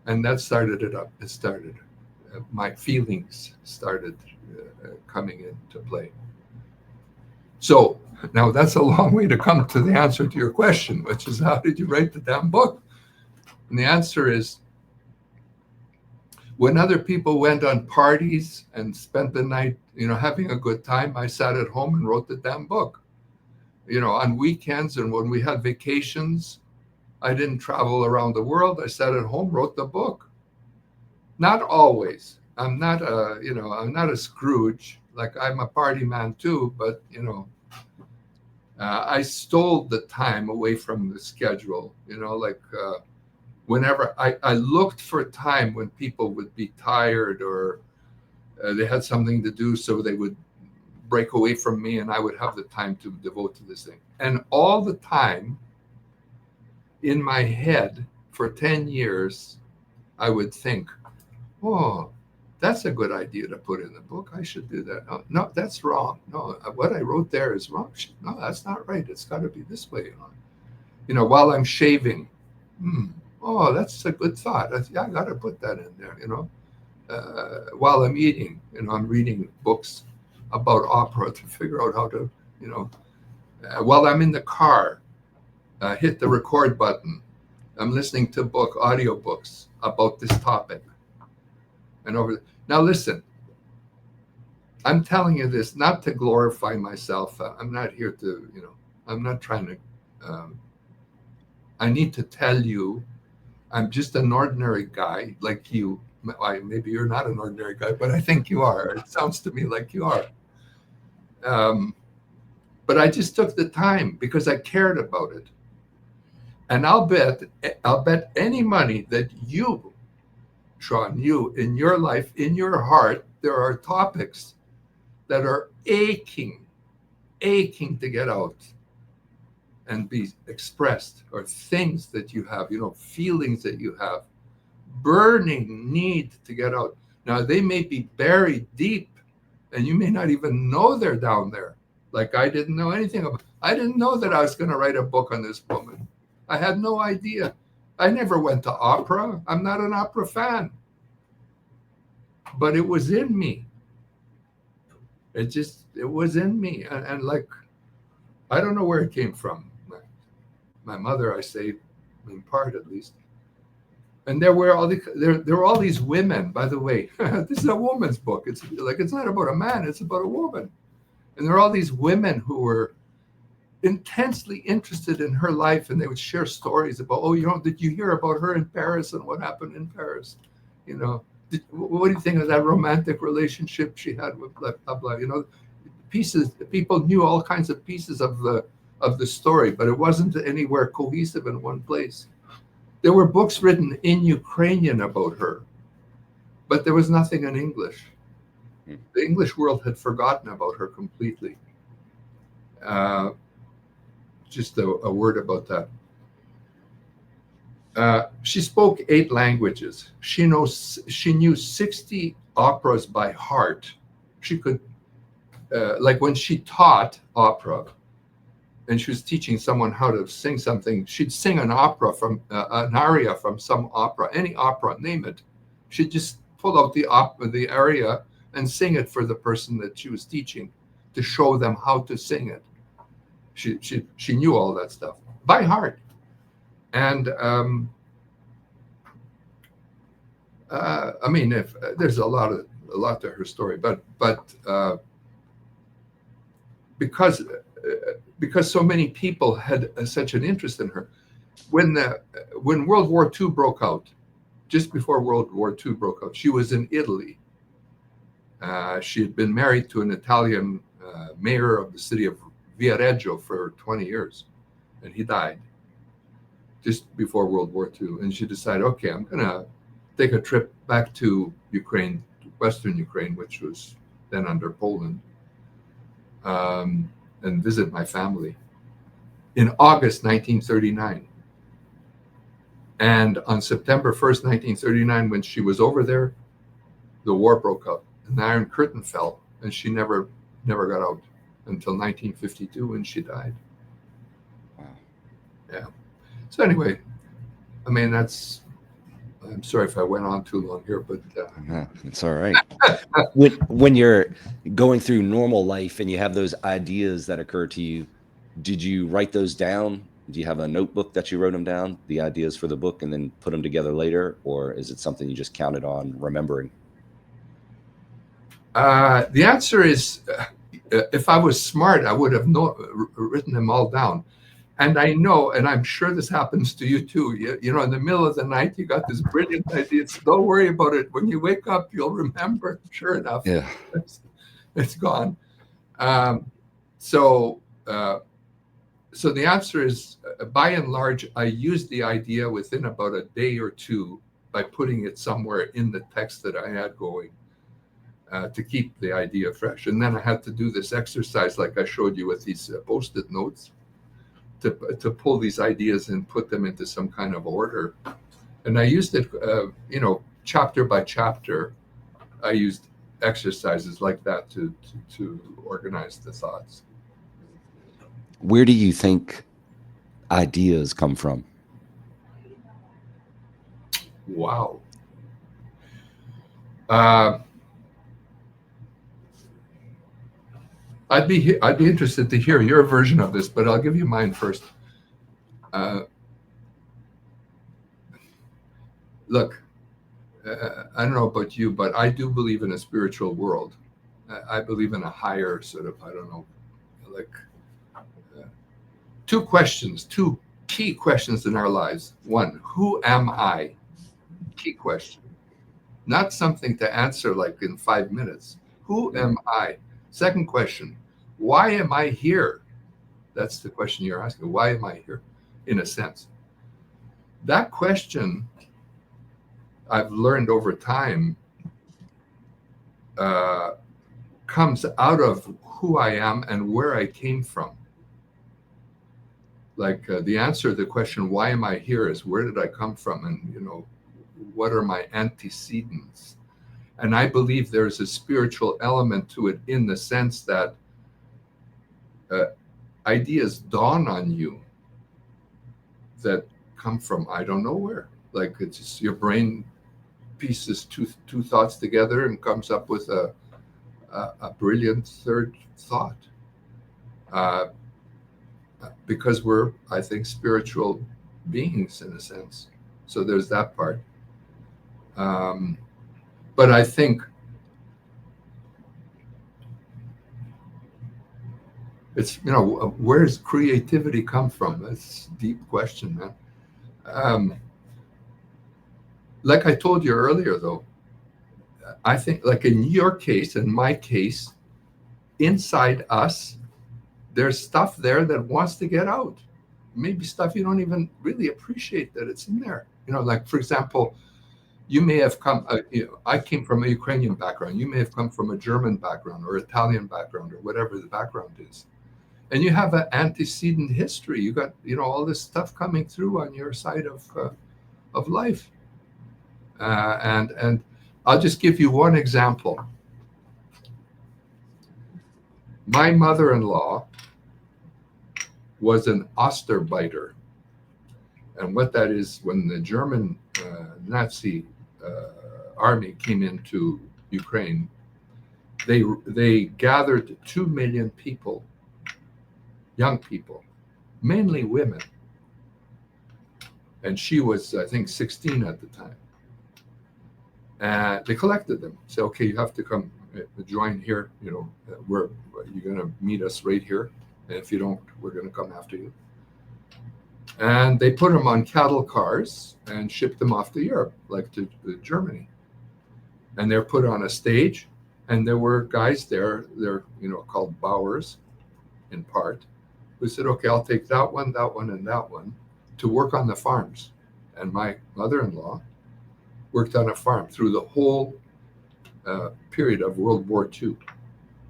and that started it up. It started, my feelings started coming into play. So now that's a long way to come to the answer to your question, which is, how did you write the damn book? And the answer is, when other people went on parties and spent the night, having a good time, I sat at home and wrote the damn book. On weekends and when we had vacations, I didn't travel around the world. I sat at home, wrote the book. Not always. I'm not a Scrooge. Like, I'm a party man too, but I stole the time away from the schedule. Whenever I looked for time when people would be tired or they had something to do, so they would break away from me and I would have the time to devote to this thing. And all the time in my head for 10 years, I would think, oh, that's a good idea to put in the book. I should do that. No, that's wrong. No, what I wrote there is wrong. No, that's not right. It's got to be this way. While I'm shaving, oh, that's a good thought. I got to put that in there. While I'm eating, I'm reading books about opera to figure out how to, while I'm in the car, hit the record button. I'm listening to audiobooks about this topic. And now listen, I'm telling you this not to glorify myself. I'm not here to, I'm not trying to, I need to tell you, I'm just an ordinary guy like you. Maybe you're not an ordinary guy, but I think you are. It sounds to me like you are. But I just took the time because I cared about it. And I'll bet any money that you, Sean, you in your life, in your heart, there are topics that are aching to get out and be expressed, or things that you have, feelings that you have, burning need to get out. Now, they may be buried deep and you may not even know they're down there. Like, I didn't know anything about, I didn't know that I was going to write a book on this woman. I had no idea. I never went to opera. I'm not an opera fan. But it was in me. It was in me. And like, I don't know where it came from. My mother, I say, in part at least. And there were all these women, by the way. This is a woman's book. It's not about a man, it's about a woman. And there are all these women who were intensely interested in her life, and they would share stories about, did you hear about her in Paris and what happened in Paris? What do you think of that romantic relationship she had with blah, blah, blah? Pieces, people knew all kinds of pieces of the story, but it wasn't anywhere cohesive in one place. There were books written in Ukrainian about her, but there was nothing in English. The English world had forgotten about her completely. Just a word about that. She spoke 8 languages. She knew 60 operas by heart. She could, like when she taught opera, and she was teaching someone how to sing something, she'd sing an opera from an aria from some opera, any opera, name it. She'd just pull out the aria and sing it for the person that she was teaching to show them how to sing it. She knew all that stuff by heart. And I mean, if there's a lot to her story, but because so many people had such an interest in her, when World War II broke out, just before World War II broke out, she was in Italy. She had been married to an Italian mayor of the city of Viareggio for 20 years, and he died just before World War II. And she decided, okay, I'm going to take a trip back to Ukraine, Western Ukraine, which was then under Poland, and visit my family in August 1939. And on September 1st, 1939, when she was over there, the war broke out. An Iron Curtain fell, and she never got out until 1952 when she died. Wow. Yeah. So anyway, I mean, I'm sorry if I went on too long here, but No, it's all right. When you're going through normal life and you have those ideas that occur to you, did you write those down? Do you have a notebook that you wrote them down, the ideas for the book, and then put them together later? Or is it something you just counted on remembering? the answer is, if I was smart, I would have written them all down. And I know, and I'm sure this happens to you too. You know, in the middle of the night, you got this brilliant idea. Don't worry about it. When you wake up, you'll remember. Sure enough, Yeah. it's gone. So the answer is, by and large, I used the idea within about a day or two by putting it somewhere in the text that I had going to keep the idea fresh. And then I had to do this exercise like I showed you with these Post-it notes to pull these ideas and put them into some kind of order. And I used it, chapter by chapter. I used exercises like that to organize the thoughts. Where do you think ideas come from? Wow. I'd be interested to hear your version of this, but I'll give you mine first. Look, I don't know about you, but I do believe in a spiritual world. I believe in a higher sort of, I don't know, like two key questions in our lives. One, who am I? Key question. Not something to answer like in 5 minutes. Who am I? Second question, why am I here? That's the question you're asking. Why am I here? In a sense. That question, I've learned over time, comes out of who I am and where I came from. Like the answer to the question, why am I here, is where did I come from? And, what are my antecedents? And I believe there's a spiritual element to it in the sense that ideas dawn on you that come from I don't know where. Like it's just your brain pieces two thoughts together and comes up with a brilliant third thought. Because we're, I think, spiritual beings in a sense. So there's that part. But I think it's, where does creativity come from? That's a deep question, man. Like I told you earlier, though, I think, like in your case, in my case, inside us, there's stuff there that wants to get out. Maybe stuff you don't even really appreciate that it's in there. Like, for example, you may have come, I came from a Ukrainian background. You may have come from a German background or Italian background or whatever the background is. And you have an antecedent history. You got, all this stuff coming through on your side of life. And I'll just give you one example. My mother-in-law was an Osterbiter. And what that is, when the German Nazi army came into Ukraine, they gathered 2 million people, young people, mainly women. And she was, I think, 16 at the time. And they collected them. Said, okay, you have to come join here. You're going to meet us right here. And if you don't, we're going to come after you. And they put them on cattle cars and shipped them off to Europe, like to Germany. And they're put on a stage And there were guys there, they're called bowers in part, who said, okay, I'll take that one, and that one to work on the farms. And my mother-in-law worked on a farm through the whole period of World War II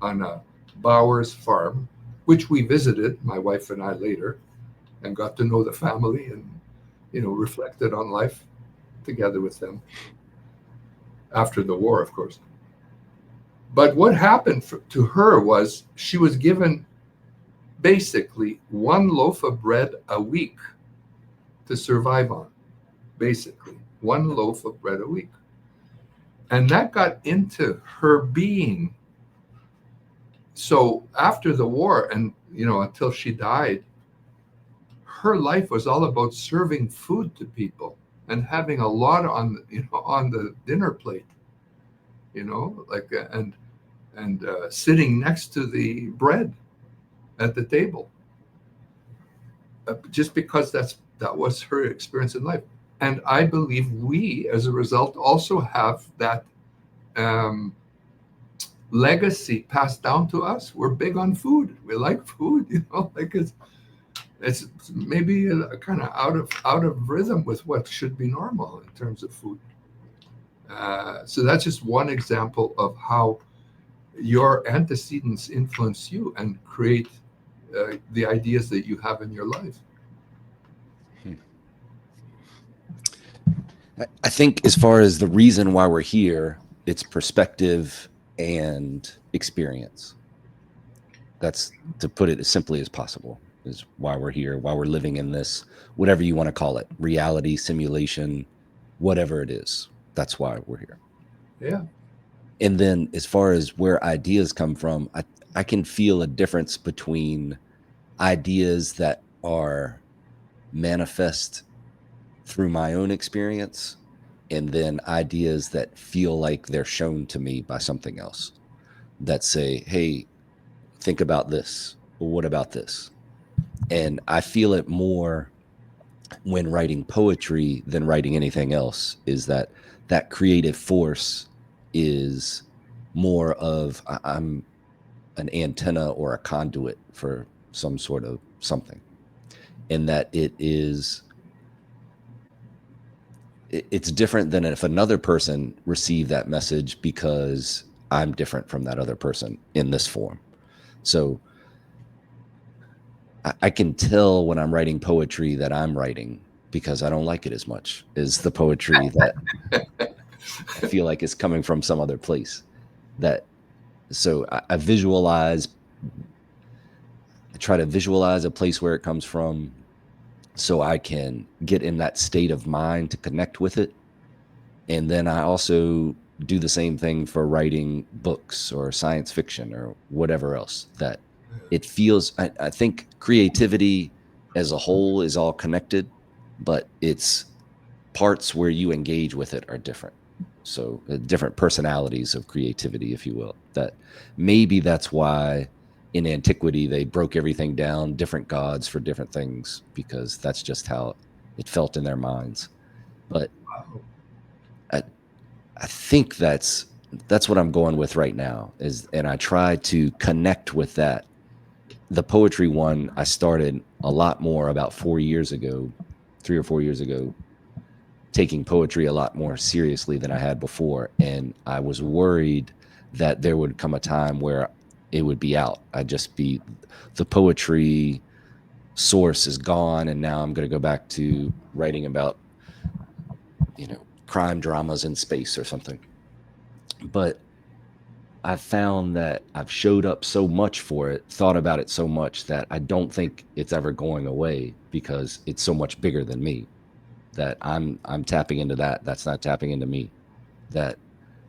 on a Bowers farm, which we visited, my wife and I, later, and got to know the family and reflected on life together with them after the war, of course. But what happened to her was she was given basically one loaf of bread a week to survive on. Basically, one loaf of bread a week. And that got into her being. So after the war, and until she died, her life was all about serving food to people and having a lot on on the dinner plate, like and sitting next to the bread at the table, just because that was her experience in life. And I believe we, as a result, also have that legacy passed down to us. We're big on food. We like food, like it's maybe a kind of out of rhythm with what should be normal in terms of food. So that's just one example of how your antecedents influence you and create the ideas that you have in your life. I think as far as the reason why we're here, it's perspective and experience. That's, to put it as simply as possible, is why we're here, why we're living in this, whatever you want to call it, reality, simulation, whatever it is. That's why we're here. Yeah. And then as far as where ideas come from, I can feel a difference between ideas that are manifest through my own experience and then ideas that feel like they're shown to me by something else, that say, hey, think about this. Well, what about this? And I feel it more when writing poetry than writing anything else, is that creative force is more of, I'm an antenna or a conduit for some sort of something, and that it's different than if another person received that message, because I'm different from that other person in this form. So I can tell when I'm writing poetry that I'm writing, because I don't like it as much as the poetry that I feel like is coming from some other place. So I try to visualize a place where it comes from, so I can get in that state of mind to connect with it. And then I also do the same thing for writing books or science fiction or whatever else, that it feels, I think creativity as a whole is all connected, but it's parts where you engage with it are different. So different personalities of creativity, if you will. That maybe that's why in antiquity they broke everything down, different gods for different things, because that's just how it felt in their minds. But I think that's what I'm going with right now, and I try to connect with that. The poetry one, I started a lot more about 3 or 4 years ago, taking poetry a lot more seriously than I had before. And I was worried that there would come a time where it would be out. The poetry source is gone, and now I'm going to go back to writing about, crime dramas in space or something. But I found that I've showed up so much for it, thought about it so much, that I don't think it's ever going away, because it's so much bigger than me, that I'm tapping into that. That's not tapping into me. That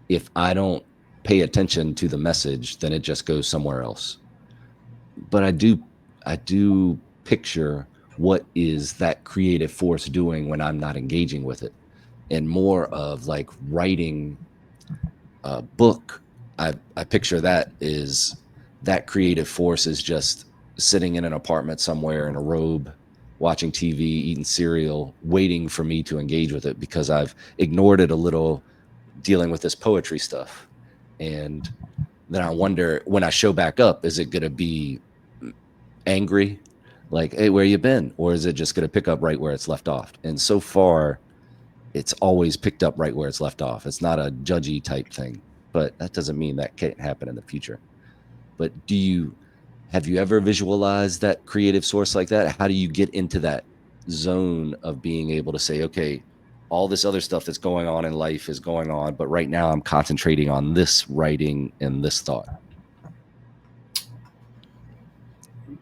if I don't pay attention to the message, then it just goes somewhere else. But I do picture what is that creative force doing when I'm not engaging with it, and more of like writing a book. I picture that creative force is just sitting in an apartment somewhere in a robe, watching TV, eating cereal, waiting for me to engage with it, because I've ignored it a little dealing with this poetry stuff. And then I wonder, when I show back up, is it going to be angry, like, hey, where you been? Or is it just going to pick up right where it's left off? And so far, it's always picked up right where it's left off. It's not a judgy type thing, but that doesn't mean that can't happen in the future. But have you ever visualized that creative source like that? How do you get into that zone of being able to say, okay, all this other stuff that's going on in life is going on, but right now I'm concentrating on this writing and this thought?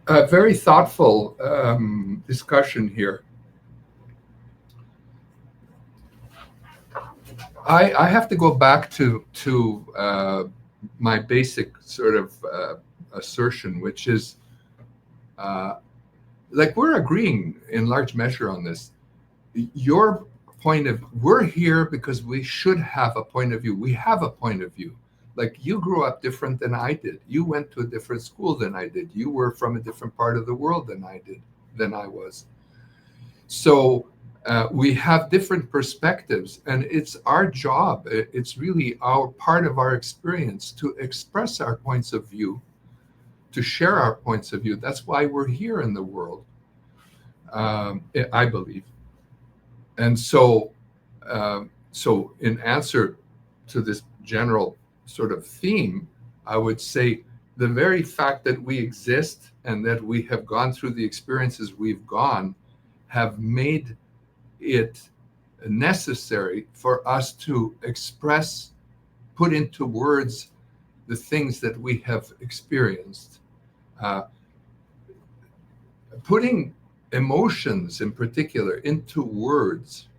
A very thoughtful discussion here. I have to go back to my basic sort of assertion, which is like we're agreeing in large measure on this. Your we're here because we should have a point of view. We have a point of view. Like you grew up different than I did. You went to a different school than I did. You were from a different part of the world than I was. So we have different perspectives, and it's our job. It's really our part of our experience to express our points of view, to share our points of view. That's why we're here in the world, I believe. And so, so in answer to this general sort of theme, I would say the very fact that we exist and that we have gone through the experiences we've gone have made it necessary for us to express, put into words the things that we have experienced. Putting emotions in particular into words.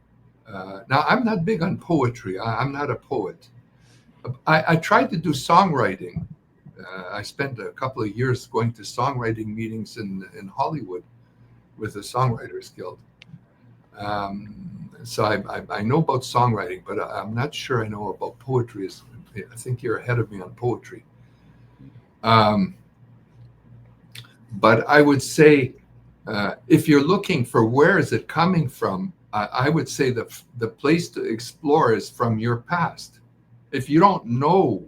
Now, I'm not big on poetry. I'm not a poet. I tried to do songwriting. I spent a couple of years going to songwriting meetings in Hollywood with the Songwriters Guild. So I know about songwriting, but I'm not sure I know about poetry. I think you're ahead of me on poetry. But I would say, if you're looking for where is it coming from, I would say the place to explore is from your past. If you don't know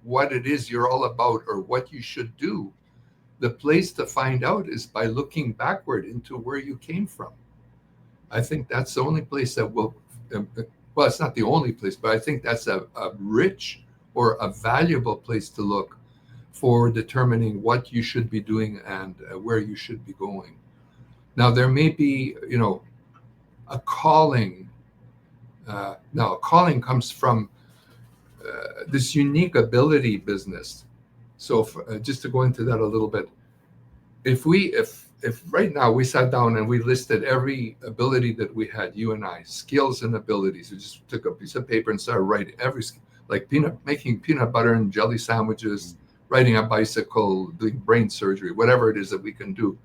what it is you're all about or what you should do, the place to find out is by looking backward into where you came from. I think that's the only place that will, well, it's not the only place, but I think that's a rich or a valuable place to look for determining what you should be doing and where you should be going. Now, there may be, a calling. Now, a calling comes from this unique ability business. So just to go into that a little bit, if right now we sat down and we listed every ability that we had, you and I, skills and abilities, we just took a piece of paper and started writing like making peanut butter and jelly sandwiches, riding a bicycle, doing brain surgery, whatever it is that we can do.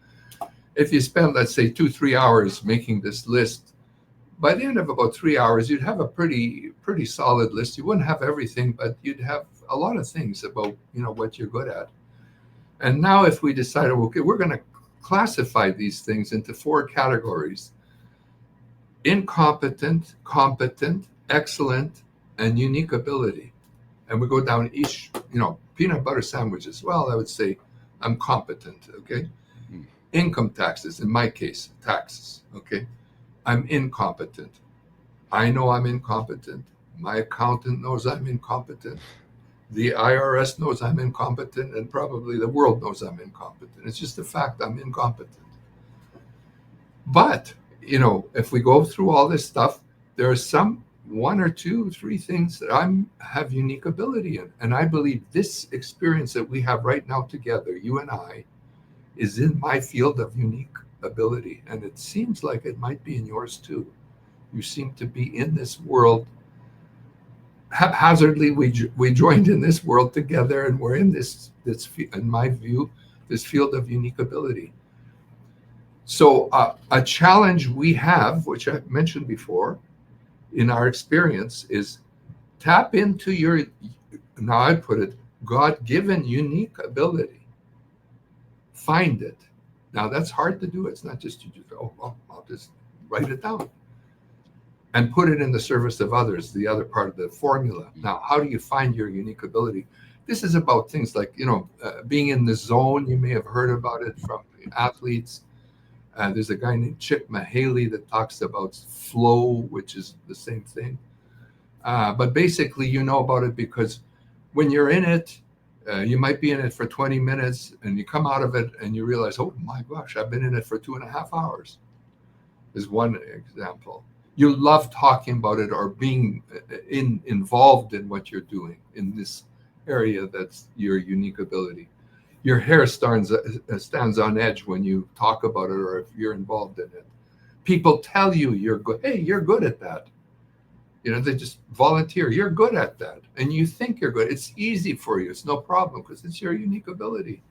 If you spend, let's say, 2-3 hours making this list, by the end of about 3 hours, you'd have a pretty solid list. You wouldn't have everything, but you'd have a lot of things about, what you're good at. And now if we decided, okay, we're going to classify these things into 4 categories: incompetent, competent, excellent, and unique ability. And we go down each, peanut butter sandwiches. Well, I would say I'm competent, okay? Income taxes, in my case, taxes, okay? I'm incompetent. I know I'm incompetent. My accountant knows I'm incompetent. The IRS knows I'm incompetent, and probably the world knows I'm incompetent. It's just a fact I'm incompetent. But, if we go through all this stuff, there are some 1 or 2, 3 things that have unique ability in. And I believe this experience that we have right now together, you and I, is in my field of unique ability. And it seems like it might be in yours too. You seem to be in this world. Haphazardly, we joined in this world together, and we're in this, in my view, this field of unique ability. So a challenge we have, which I mentioned before, in our experience, is tap into your, now I put it, God-given unique ability. Find it. Now that's hard to do. It's not just you just, I'll just write it down. and put it in the service of others, the other part of the formula. Now, how do you find your unique ability? This is about things like, being in the zone. You may have heard about it from athletes. There's a guy named Chip Mahaley that talks about flow, which is the same thing. But basically, you know about it because when you're in it, you might be in it for 20 minutes and you come out of it and you realize, oh my gosh, I've been in it for 2.5 hours, is one example. You love talking about it or being involved in what you're doing in this area. That's your unique ability. Your hair stands on edge when you talk about it or if you're involved in it. People tell you you're good. Hey, you're good at that. They just volunteer. You're good at that. And you think you're good. It's easy for you. It's no problem because it's your unique ability.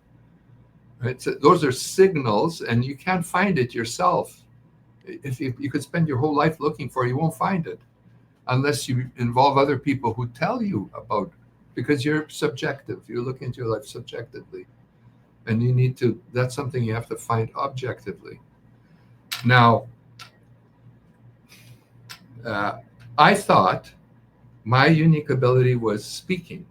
Right? So those are signals, and you can't find it yourself. If you could spend your whole life looking for it, you won't find it unless you involve other people who tell you about it, because you're subjective. You're looking into your life subjectively. And that's something you have to find objectively. Now, I thought my unique ability was speaking.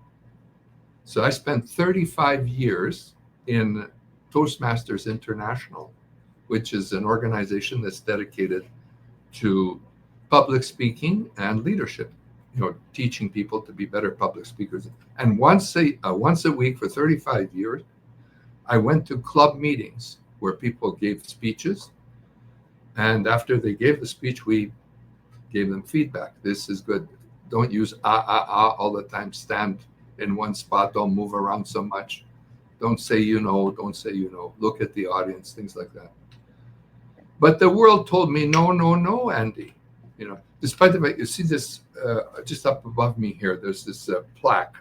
So I spent 35 years in Toastmasters International, which is an organization that's dedicated to public speaking and leadership, teaching people to be better public speakers. And once a week for 35 years, I went to club meetings where people gave speeches. And after they gave the speech, we gave them feedback. This is good. Don't use all the time. Stand in one spot. Don't move around so much. Don't say don't say Look at the audience, things like that. But the world told me, no, Andy. Despite the fact, you see this just up above me here, there's this plaque.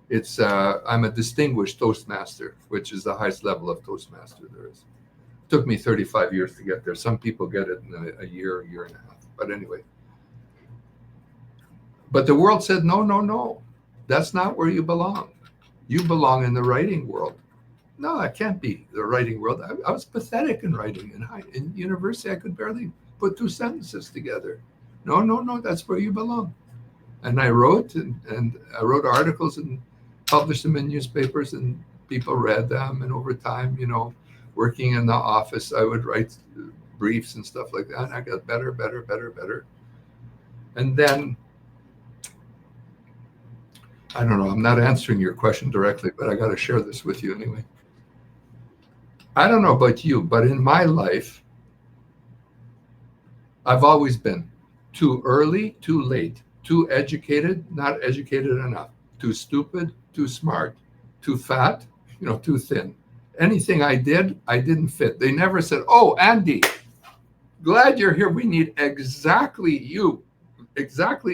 It's I'm a distinguished Toastmaster, which is the highest level of Toastmaster there is. It took me 35 years to get there. Some people get it in a year and a half. But anyway. But the world said, no. That's not where you belong. You belong in the writing world. No, I can't be the writing world. I was pathetic in writing. In university, I could barely put 2 sentences together. No, that's where you belong. And I wrote, and I wrote articles and published them in newspapers, and people read them. And over time, working in the office, I would write briefs and stuff like that. And I got better. And then, I don't know, I'm not answering your question directly, but I got to share this with you anyway. I don't know about you, but in my life, I've always been too early, too late, too educated, not educated enough, too stupid, too smart, too fat, too thin. Anything I did, I didn't fit. They never said, oh, Andy, glad you're here. We need exactly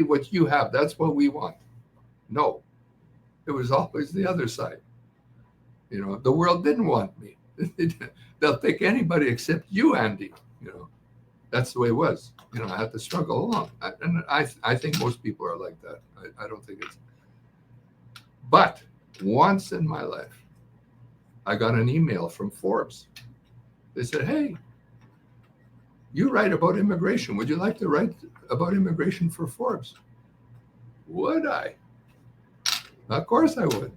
what you have. That's what we want. No, it was always the other side. The world didn't want me. They'll take anybody except you, Andy. That's the way it was. I had to struggle along. And I think most people are like that. I don't think it's. But once in my life, I got an email from Forbes. They said, hey, you write about immigration. Would you like to write about immigration for Forbes? Would I? Of course I would.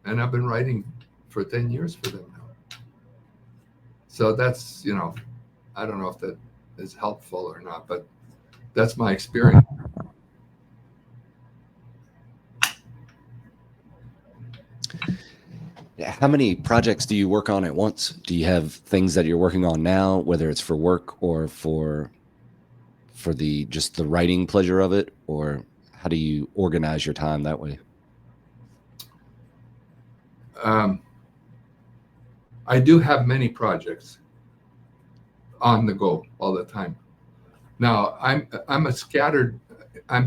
And I've been writing for 10 years for them now. So that's, I don't know if that is helpful or not, but that's my experience. How many projects do you work on at once? Do you have things that you're working on now, whether it's for work or for just the writing pleasure of it, or how do you organize your time that way? I do have many projects on the go all the time. Now I'm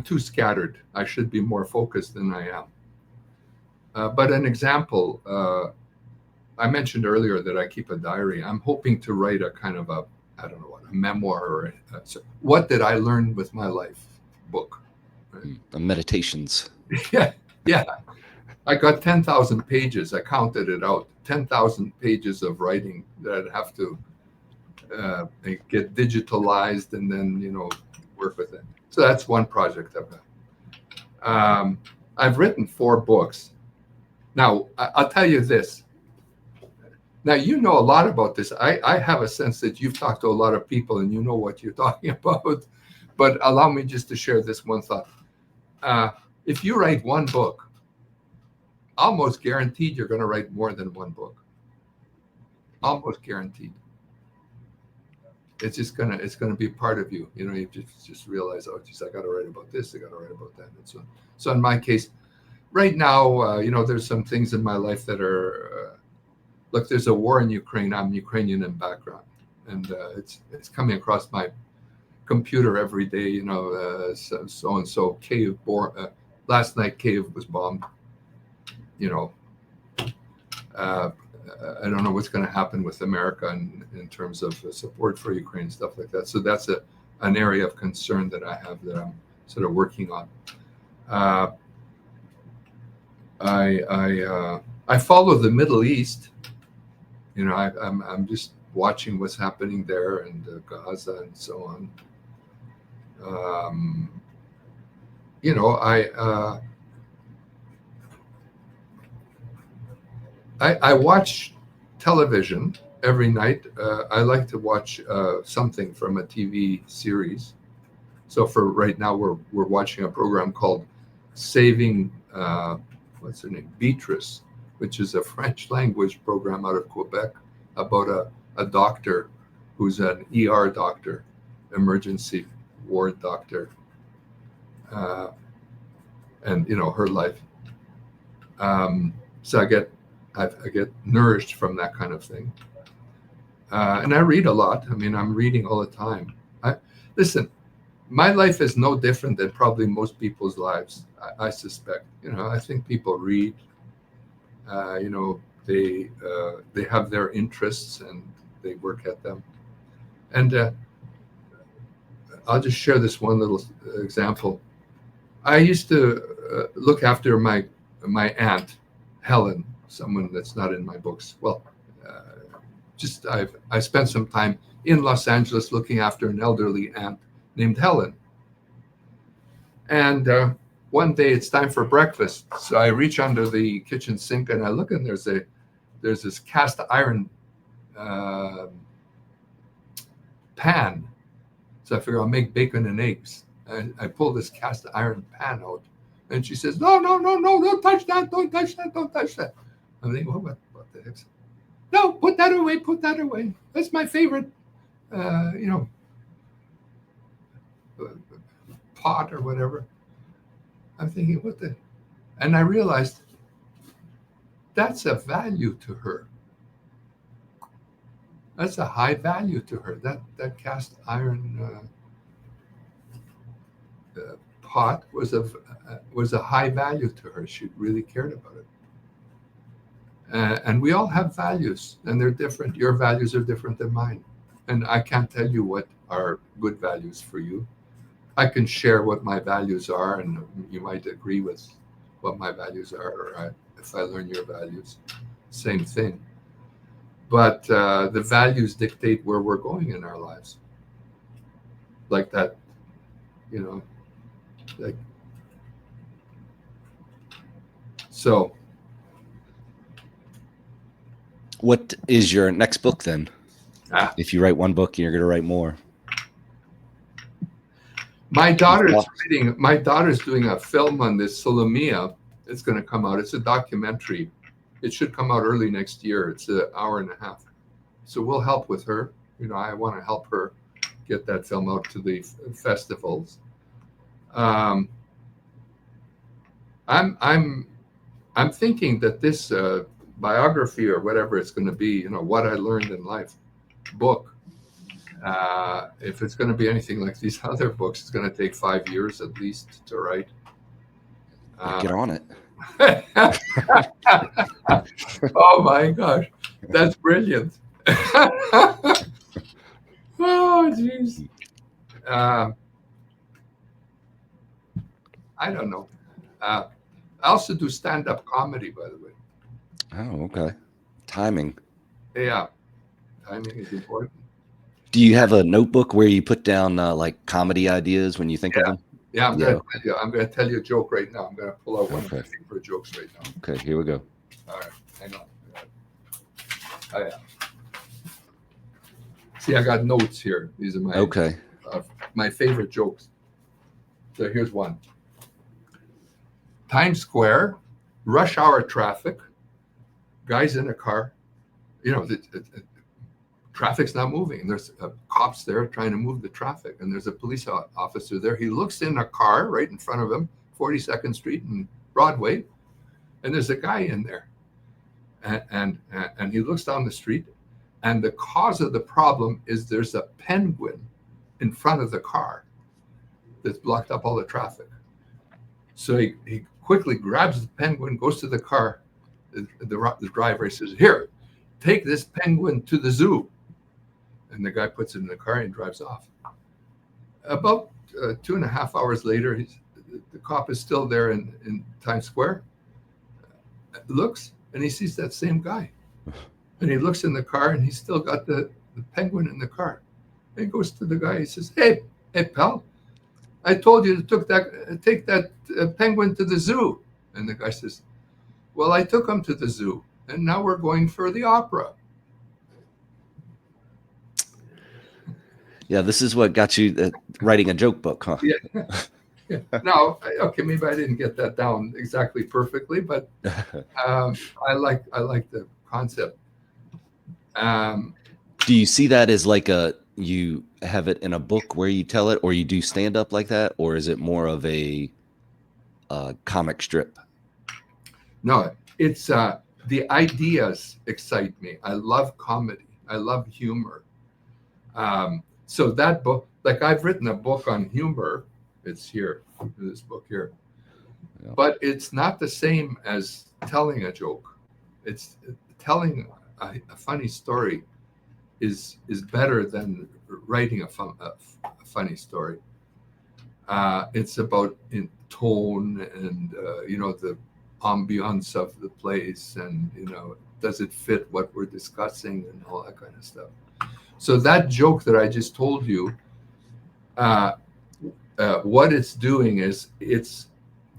too scattered. I should be more focused than I am. But an example, I mentioned earlier that I keep a diary. I'm hoping to write a kind of a memoir or what did I learn with my life book. Right? Meditations. Yeah. I got 10,000 pages. I counted it out. 10,000 pages of writing that I'd have to get digitalized and then, work with it. So that's one project I've got. I've written 4 books. Now, I'll tell you this. Now, you know a lot about this. I have a sense that you've talked to a lot of people and you know what you're talking about. But allow me just to share this one thought. If you write 1 book, almost guaranteed you're going to write more than 1 book. Almost guaranteed. It's gonna be part of you. You know, you just realize, oh, geez, I got to write about this. I got to write about that, and so on. So in my case, right now, there's some things in my life that are. Look, there's a war in Ukraine. I'm Ukrainian in background, and it's coming across my computer every day. So and so Kiev. Last night, Kiev was bombed. I don't know what's going to happen with America in terms of support for Ukraine, stuff like that. So that's an area of concern that I have that I'm sort of working on. I follow the Middle East. I'm just watching what's happening there and Gaza and so on. I watch television every night. I like to watch something from a TV series. So for right now, we're watching a program called Saving, what's her name, Beatrice, which is a French language program out of Quebec about a doctor who's an ER doctor, emergency ward doctor, and her life. So I get nourished from that kind of thing. And I read a lot. I mean, I'm reading all the time. Listen, my life is no different than probably most people's lives, I suspect. I think people read. They have their interests and they work at them. And I'll just share this one little example. I used to look after my aunt, Helen, someone that's not in my books. Well, I spent some time in Los Angeles looking after an elderly aunt named Helen. And one day it's time for breakfast. So I reach under the kitchen sink and I look, and there's this cast iron pan. So I figure I'll make bacon and eggs. And I pull this cast iron pan out. And she says, no, don't touch that, don't touch that, don't touch that. I'm thinking, what the heck? No, put that away. That's my favorite, pot or whatever. I'm thinking, what the? And I realized that's a value to her. That's a high value to her. That cast iron pot was a high value to her. She really cared about it. And we all have values, and they're different. Your values are different than mine. And I can't tell you what are good values for you. I can share what my values are, and you might agree with what my values are, or if I learn your values, same thing. But the values dictate where we're going in our lives. Like that, so. What is your next book then? If you write 1 book, you're going to write more. My daughter's doing a film on this Solomia. It's going to come out. It's a documentary. It should come out early next year. It's an hour and a half. So we'll help with her. I want to help her get that film out to the festivals. I'm thinking that this biography or whatever it's going to be, what I learned in life book. If it's going to be anything like these other books, it's going to take 5 years at least to write. Get on it. Oh my gosh, that's brilliant. Oh jeez. I don't know. I also do stand-up comedy, by the way. Oh, okay. Timing. Yeah, timing is important. Do you have a notebook where you put down like comedy ideas when you think of Yeah, them? yeah. Yeah. I'm gonna tell you a joke right now. I'm gonna pull out one of my Okay. favorite jokes right now. Okay. Here we go. All right, hang on. Oh, yeah. See, I got notes here. These are Okay. my favorite jokes. So here's one. Times Square, rush hour traffic. Guys in a car. You know, traffic's not moving. There's cops there trying to move the traffic, and there's a police officer there. He looks in a car right in front of him, 42nd Street and Broadway, and there's a guy in there, and he looks down the street, and the cause of the problem is there's a penguin in front of the car that's blocked up all the traffic. So he quickly grabs the penguin, goes to the car. The driver says, "Here, take this penguin to the zoo." And the guy puts it in the car and drives off. About 2.5 hours later, the cop is still there in Times Square. Looks, and he sees that same guy. And he looks in the car, and he's still got the penguin in the car. And he goes to the guy. He says, "Hey, pal, I told you to take that penguin to the zoo." And the guy says, "Well, I took him to the zoo, and now we're going for the opera." Yeah. This is what got you writing a joke book, huh? Yeah. Yeah. No, okay, maybe I didn't get that down exactly perfectly, but I like the concept. Do you see that as like you have it in a book where you tell it, or you do stand up like that, or is it more of a comic strip? No, it's the ideas excite me. I love comedy. I love humor. So that book, like I've written a book on humor. It's here, this book here, Yeah. but it's not the same as telling a joke. It's telling a funny story is better than writing a funny story. It's about in tone and the ambiance of the place, and does it fit what we're discussing and all that kind of stuff. So that joke that I just told you, what it's doing is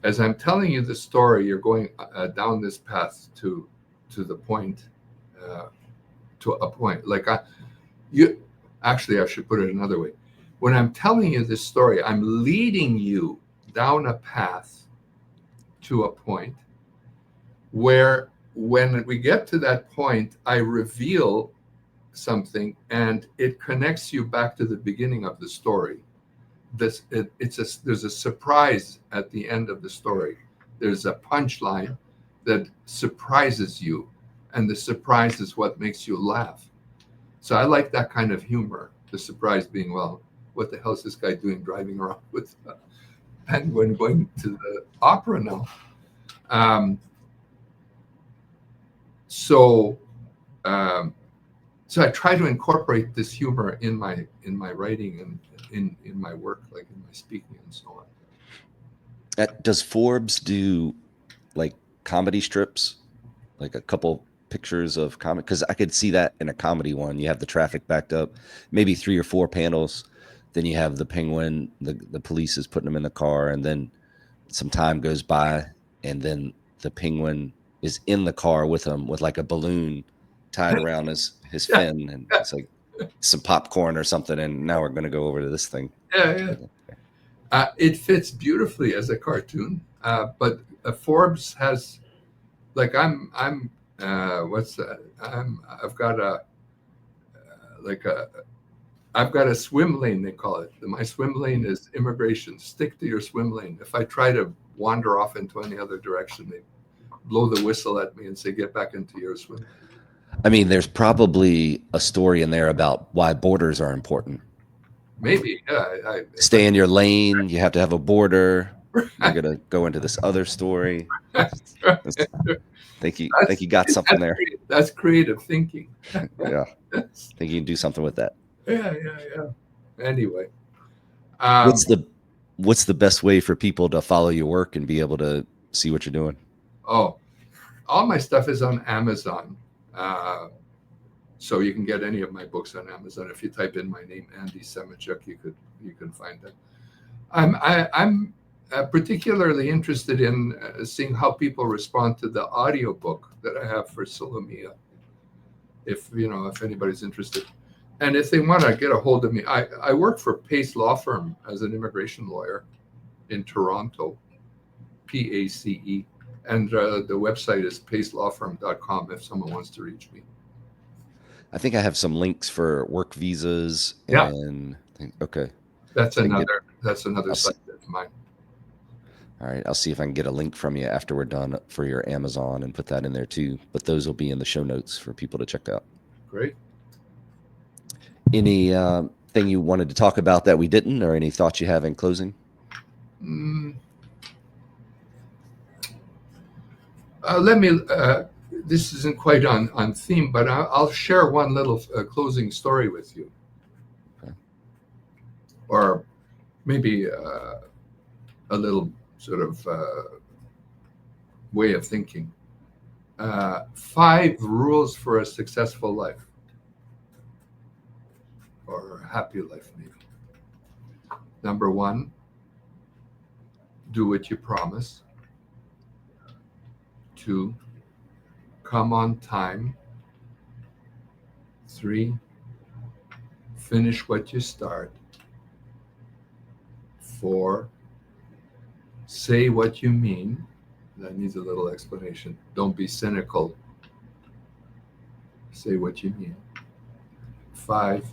as I'm telling you the story, you're going down this path to the point, to a point. Like actually, I should put it another way. When I'm telling you this story, I'm leading you down a path to a point where, when we get to that point, I reveal something, and it connects you back to the beginning of the story. There's a surprise at the end of the story. There's a punchline that surprises you, and the surprise is what makes you laugh. So I like that kind of humor. The surprise being, well, what the hell is this guy doing driving around with a penguin going to the opera now? So I try to incorporate this humor in my writing and in my work, like in my speaking and so on. Does Forbes do like comedy strips, like a couple pictures of comic? Because I could see that in a comedy one. You have the traffic backed up, maybe 3 or 4 panels. Then you have the penguin, the police is putting him in the car, and then some time goes by, and then the penguin is in the car with him with like a balloon tied around his fin, and it's like some popcorn or something, and now we're going to go over to this thing. Yeah. It fits beautifully as a cartoon, but Forbes has, like, what's that? I've got a swim lane, they call it. My swim lane is immigration. Stick to your swim lane. If I try to wander off into any other direction, they blow the whistle at me and say, "Get back into your swim lane." I mean, there's probably a story in there about why borders are important. Maybe, yeah. Stay in your lane. You have to have a border. You're gonna go into this other story. Think you got something there. That's creative thinking. Yeah, think you can do something with that. Yeah. Anyway, what's the best way for people to follow your work and be able to see what you're doing? all my stuff is on Amazon. So you can get any of my books on Amazon. If you type in my name, Andy Semotiuk, you can find them. I'm particularly interested in seeing how people respond to the audiobook that I have for Solomia. If anybody's interested, and if they want to get a hold of me, I work for Pace Law Firm as an immigration lawyer in Toronto, PACE, and the website is pacelawfirm.com if someone wants to reach me. I think I have some links for work visas Yeah, and okay. that's So I can get, another I'll see. site that's mine. All right, I'll see if I can get a link from you after we're done for your Amazon and put that in there too. But those will be in the show notes for people to check out. Great. Any thing you wanted to talk about that we didn't, or any thoughts you have in closing? Mm, let me. This isn't quite on theme, but I'll share one little closing story with you, Okay. or maybe a little sort of way of thinking. 5 rules for a successful life, or a happy life, maybe. Number 1, do what you promise. 2, come on time. 3, finish what you start. 4, say what you mean. That needs a little explanation. Don't be cynical. Say what you mean. 5,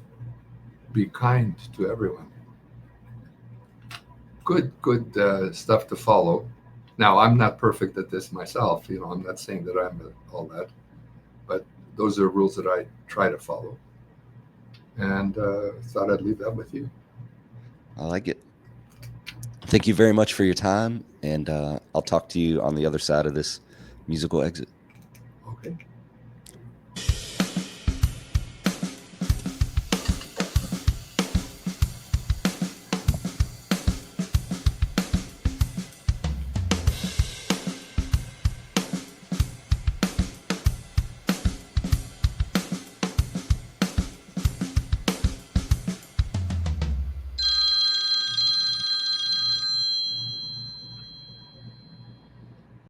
be kind to everyone. Good stuff to follow. Now, I'm not perfect at this myself. I'm not saying that I'm all that, but those are rules that I try to follow. And thought I'd leave that with you. I like it. Thank you very much for your time, and I'll talk to you on the other side of this musical exit. Okay.